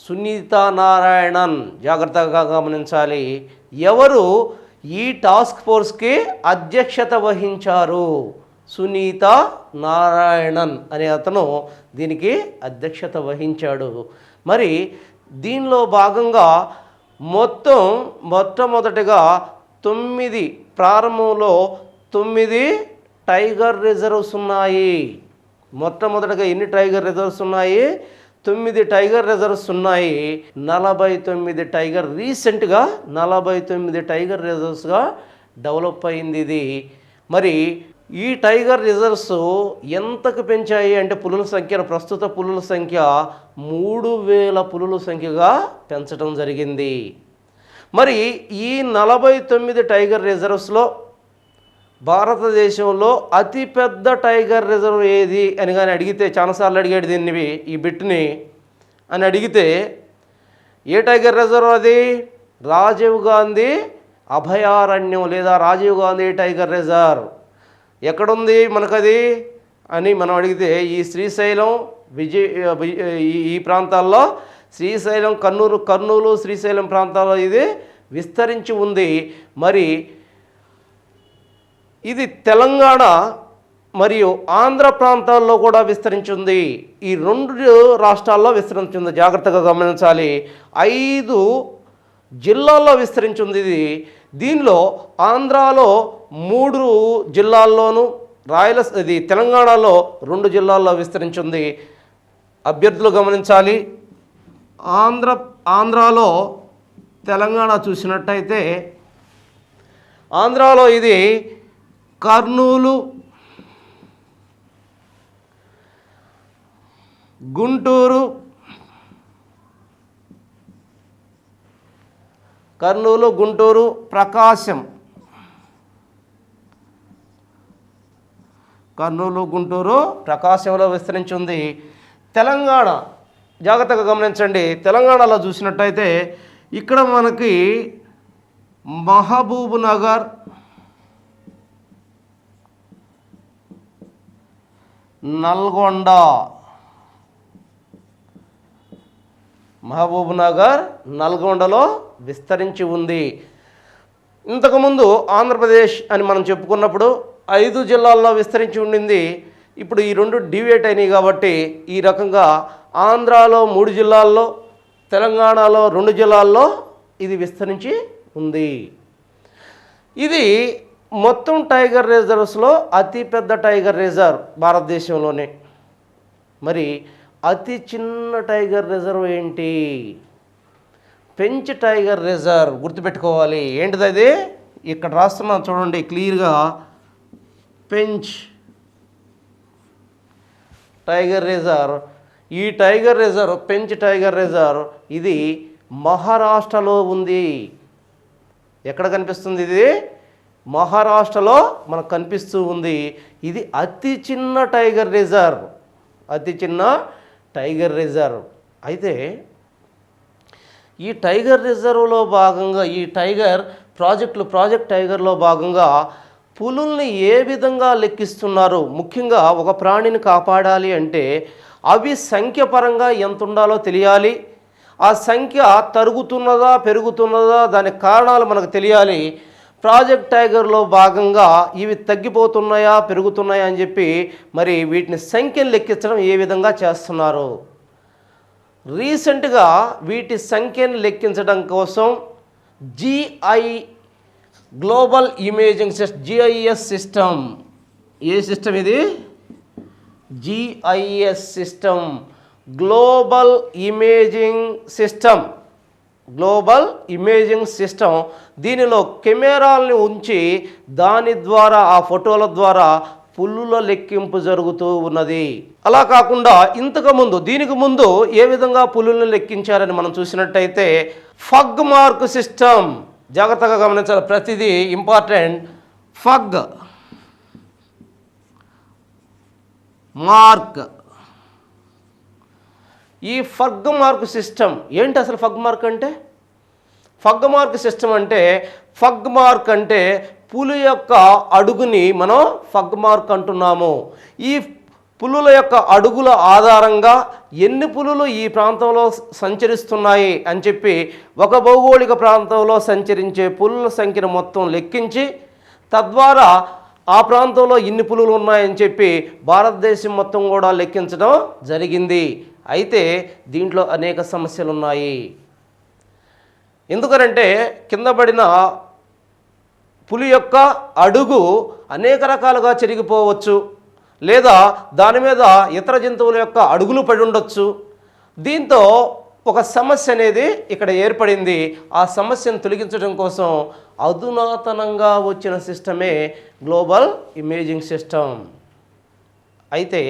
సునీత నారాయణన్. జాగ్రత్తగా గమనించాలి. ఎవరు ఈ టాస్క్ ఫోర్స్కి అధ్యక్షత వహించారు? సునీత నారాయణన్ అనే అతను దీనికి అధ్యక్షత వహించాడు. మరి దీనిలో భాగంగా మొట్టమొదటిగా 9 ప్రారంభంలో 9 టైగర్ రిజర్వ్స్ ఉన్నాయి. మొట్టమొదటిగా ఎన్ని టైగర్ రిజర్వ్స్ ఉన్నాయి? 9 టైగర్ రిజర్వ్స్ ఉన్నాయి. 49 టైగర్ రీసెంట్గా 49 టైగర్ రిజర్వ్స్గా డెవలప్ అయింది ఇది. మరి ఈ టైగర్ రిజర్వ్స్ ఎంతకు పెంచాయి అంటే పులుల సంఖ్యను, ప్రస్తుత పులుల సంఖ్య 3000 పులుల సంఖ్యగా పెంచడం జరిగింది. మరి ఈ 49 టైగర్ రిజర్వ్స్లో భారతదేశంలో అతిపెద్ద టైగర్ రిజర్వ్ ఏది అని కానీ అడిగితే, చాలాసార్లు అడిగాడు దీన్ని ఈ బిట్ని అని అడిగితే, ఏ టైగర్ రిజర్వ్ అది? రాజీవ్ గాంధీ అభయారణ్యం లేదా రాజీవ్ గాంధీ టైగర్ రిజర్వ్. ఎక్కడుంది మనకది అని మనం అడిగితే, ఈ శ్రీశైలం ఈ ప్రాంతాల్లో, శ్రీశైలం కర్నూలు శ్రీశైలం ప్రాంతాల్లో ఇది విస్తరించి ఉంది. మరి ఇది తెలంగాణ మరియు ఆంధ్ర ప్రాంతాల్లో కూడా విస్తరించింది. ఈ 2 రాష్ట్రాల్లో విస్తరించింది. జాగ్రత్తగా గమనించాలి. 5 జిల్లాల్లో విస్తరించింది ఇది. దీనిలో ఆంధ్రాలో 3 జిల్లాల్లోనూ, ఇది తెలంగాణలో 2 జిల్లాల్లో విస్తరించింది. అభ్యర్థులు గమనించాలి. ఆంధ్రాలో తెలంగాణ చూసినట్టయితే, ఆంధ్రాలో ఇది కర్నూలు, గుంటూరు, ప్రకాశం, ప్రకాశంలో విస్తరించి ఉంది. తెలంగాణ జాగ్రత్తగా గమనించండి. తెలంగాణలో చూసినట్టయితే ఇక్కడ మనకి మహబూబ్ నగర్, నల్గొండ, నల్గొండలో విస్తరించి ఉంది. ఇంతకుముందు ఆంధ్రప్రదేశ్ అని మనం చెప్పుకున్నప్పుడు 5 జిల్లాల్లో విస్తరించి ఉండింది. ఇప్పుడు ఈ 2 డివియేట్ అయినాయి కాబట్టి ఈ రకంగా ఆంధ్రాలో 3 జిల్లాల్లో, తెలంగాణలో 2 జిల్లాల్లో ఇది విస్తరించి ఉంది. ఇది మొత్తం టైగర్ రిజర్వ్స్లో అతిపెద్ద టైగర్ రిజర్వ్ భారతదేశంలోనే. మరి అతి చిన్న టైగర్ రిజర్వ్ ఏంటి? పెంచ్ టైగర్ రిజర్వ్. గుర్తుపెట్టుకోవాలి. ఏంటిది అది? ఇక్కడ రాస్తున్నాను చూడండి క్లియర్గా. పెంచ్ టైగర్ రిజర్వ్. ఈ టైగర్ రిజర్వ్, పెంచ్ టైగర్ రిజర్వ్, ఇది మహారాష్ట్రలో ఉంది. ఎక్కడ కనిపిస్తుంది ఇది? మహారాష్ట్రలో మనకు కనిపిస్తూ ఉంది. ఇది అతి చిన్న టైగర్ రిజర్వ్, అయితే ఈ టైగర్ రిజర్వ్లో భాగంగా, ఈ ప్రాజెక్ట్ టైగర్లో భాగంగా పులుల్ని ఏ విధంగా లెక్కిస్తున్నారు? ముఖ్యంగా ఒక ప్రాణిని కాపాడాలి అంటే అవి సంఖ్యపరంగా ఎంత ఉండాలో తెలియాలి. ఆ సంఖ్య తరుగుతున్నదా పెరుగుతున్నదా దానికి కారణాలు మనకు తెలియాలి. ప్రాజెక్ట్ టైగర్లో భాగంగా ఇవి తగ్గిపోతున్నాయా పెరుగుతున్నాయా అని చెప్పి మరి వీటిని సంఖ్యను లెక్కించడం ఏ విధంగా చేస్తున్నారు? రీసెంట్గా వీటి సంఖ్యను లెక్కించడం కోసం global imaging system, GIS system. ఏ సిస్టమ్ ఇది? GIS system, global imaging system. దీనిలో కెమెరాల్ని ఉంచి దాని ద్వారా, ఆ ఫోటోల ద్వారా పులుల లెక్కింపు జరుగుతూ ఉన్నది. అలా కాకుండా దీనికి ముందు ఏ విధంగా పులులను లెక్కించారని మనం చూసినట్టయితే ఫగ్ మార్క్ సిస్టమ్. జాగ్రత్తగా గమనించాలి, ప్రతిదీ ఇంపార్టెంట్. Fog mark. ఈ ఫగ్ మార్క్ సిస్టమ్ ఏంటి అసలు? ఫగ్ మార్క్ అంటే పులి యొక్క అడుగుని మనం ఫగ్ మార్క్ అంటున్నాము. ఈ పులుల యొక్క అడుగుల ఆధారంగా ఎన్ని పులులు ఈ ప్రాంతంలో సంచరిస్తున్నాయి అని చెప్పి ఒక భౌగోళిక ప్రాంతంలో సంచరించే పులుల సంఖ్యను మొత్తం లెక్కించి తద్వారా ఆ ప్రాంతంలో ఇన్ని పులులు ఉన్నాయని చెప్పి భారతదేశం మొత్తం కూడా లెక్కించడం జరిగింది. అయితే దీంట్లో అనేక సమస్యలు ఉన్నాయి. ఎందుకనంటే కింద పడిన పులి యొక్క అడుగు అనేక రకాలుగా చెరిగిపోవచ్చు, లేదా దాని మీద ఇతర జంతువుల యొక్క అడుగులు పడి ఉండొచ్చు. దీంతో ఒక సమస్య అనేది ఇక్కడ ఏర్పడింది. ఆ సమస్యను తొలగించడం కోసం అధునాతనంగా వచ్చిన సిస్టమే గ్లోబల్ ఇమేజింగ్ సిస్టమ్. అయితే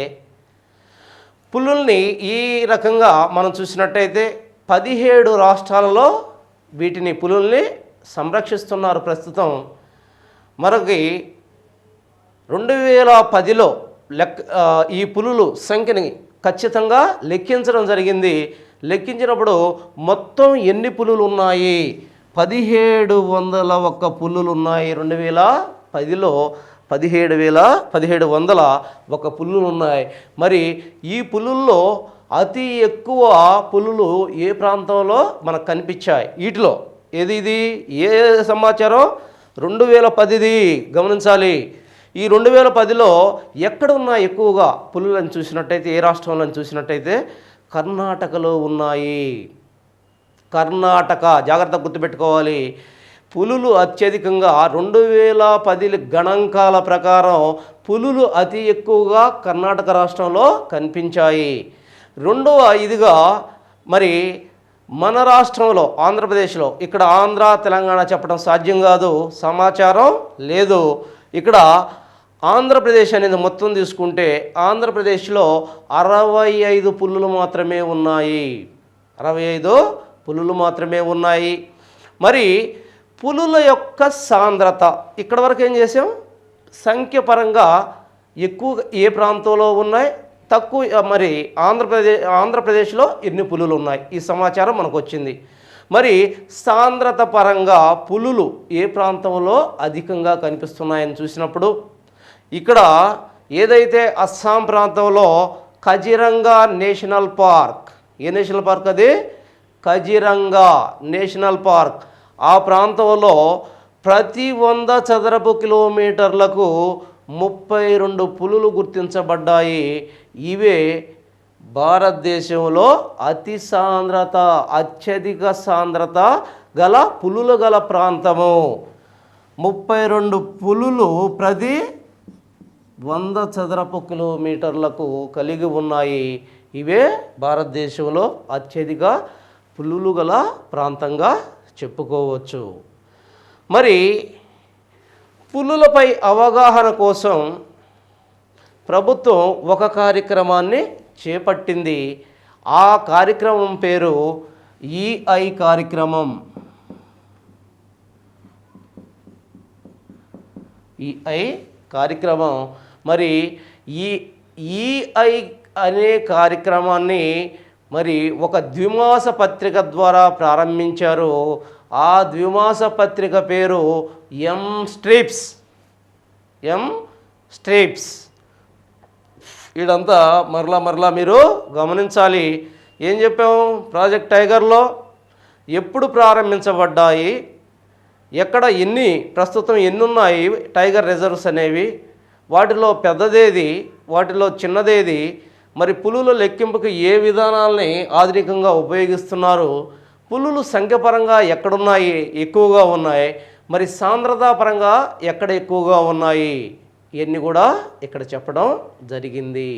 పులుల్ని ఈ రకంగా మనం చూసినట్టయితే 17 రాష్ట్రాలలో వీటిని పులుల్ని సంరక్షిస్తున్నారు ప్రస్తుతం. మనకి 2010లో ఈ పులులు సంఖ్యని ఖచ్చితంగా లెక్కించడం జరిగింది. లెక్కించినప్పుడు మొత్తం ఎన్ని పులులు ఉన్నాయి? 1701 పులులు ఉన్నాయి. 2010లో 1701 పులులు ఉన్నాయి. మరి ఈ పులుల్లో అతి ఎక్కువ పులులు ఏ ప్రాంతంలో మనకు కనిపించాయి? వీటిలో ఏది ఇది ఏ సమాచారం? 2010ది గమనించాలి. ఈ 2010లో ఎక్కడ ఉన్నాయి ఎక్కువగా పులులను చూసినట్టయితే, ఏ రాష్ట్రంలో చూసినట్టయితే కర్ణాటకలో ఉన్నాయి. కర్ణాటక జాగ్రత్తగా గుర్తుపెట్టుకోవాలి. పులులు అత్యధికంగా 2010 గణాంకాల ప్రకారం పులులు అతి ఎక్కువగా కర్ణాటక రాష్ట్రంలో కనిపించాయి. రెండవ ఇదిగా మరి మన రాష్ట్రంలో ఆంధ్రప్రదేశ్లో, ఇక్కడ ఆంధ్ర తెలంగాణ చెప్పడం సాధ్యం కాదు, సమాచారం లేదు. ఇక్కడ ఆంధ్రప్రదేశ్ అనేది మొత్తం తీసుకుంటే ఆంధ్రప్రదేశ్లో 65 పులులు మాత్రమే ఉన్నాయి. 65 పులులు మాత్రమే ఉన్నాయి. మరి పులుల యొక్క సాంద్రత ఇక్కడ వరకు ఏం చేసాం? సంఖ్యపరంగా ఎక్కువ ఏ ప్రాంతంలో ఉన్నాయి, తక్కువ మరి ఆంధ్రప్రదేశ్లో ఎన్ని పులులు ఉన్నాయి, ఈ సమాచారం మనకు వచ్చింది. మరి సాంద్రత పరంగా పులులు ఏ ప్రాంతంలో అధికంగా కనిపిస్తున్నాయని చూసినప్పుడు ఇక్కడ ఏదైతే అస్సాం ప్రాంతంలో కజిరంగా నేషనల్ పార్క్, ఏ నేషనల్ పార్క్ అది? Kaziranga national park. ఆ ప్రాంతంలో ప్రతి 100 చదరపు కిలోమీటర్లకు 32 పులులు గుర్తించబడ్డాయి. ఇవే భారతదేశంలో అత్యధిక సాంద్రత గల పులులు గల ప్రాంతము. 32 పులులు ప్రతి 100 చదరపు కిలోమీటర్లకు కలిగి ఉన్నాయి. ఇవే భారతదేశంలో అత్యధిక పులులు గల ప్రాంతంగా చెప్పుకోవచ్చు. మరి పులులపై అవగాహన కోసం ప్రభుత్వం ఒక కార్యక్రమాన్ని చేపట్టింది. ఆ కార్యక్రమం పేరు ఈఐ కార్యక్రమం. ఈఐ కార్యక్రమం. మరి ఈ ఈఐ అనే కార్యక్రమాన్ని మరి ఒక ద్విమాస పత్రిక ద్వారా ప్రారంభించారు. ఆ ద్విమాస పత్రిక పేరు M-STRIPS. M-STRIPS. ఇదంతా మరలా మీరు గమనించాలి. ఏం చెప్పాము? ప్రాజెక్ట్ టైగర్లో ఎప్పుడు ప్రారంభించబడ్డాయి, ఎక్కడ ప్రస్తుతం ఎన్ని ఉన్నాయి టైగర్ రిజర్వ్స్ అనేవి, వాటిలో పెద్దదేది, వాటిలో చిన్నదేది, మరి పులుల లెక్కింపుకి ఏ విధానాలని ఆధునికంగా ఉపయోగిస్తున్నారు, పులులు సంఖ్యపరంగా ఎక్కడున్నాయి ఎక్కువగా ఉన్నాయి, మరి సాంద్రతా పరంగా ఎక్కడ ఎక్కువగా ఉన్నాయి, ఇవన్నీ కూడా ఇక్కడ చెప్పడం జరిగింది.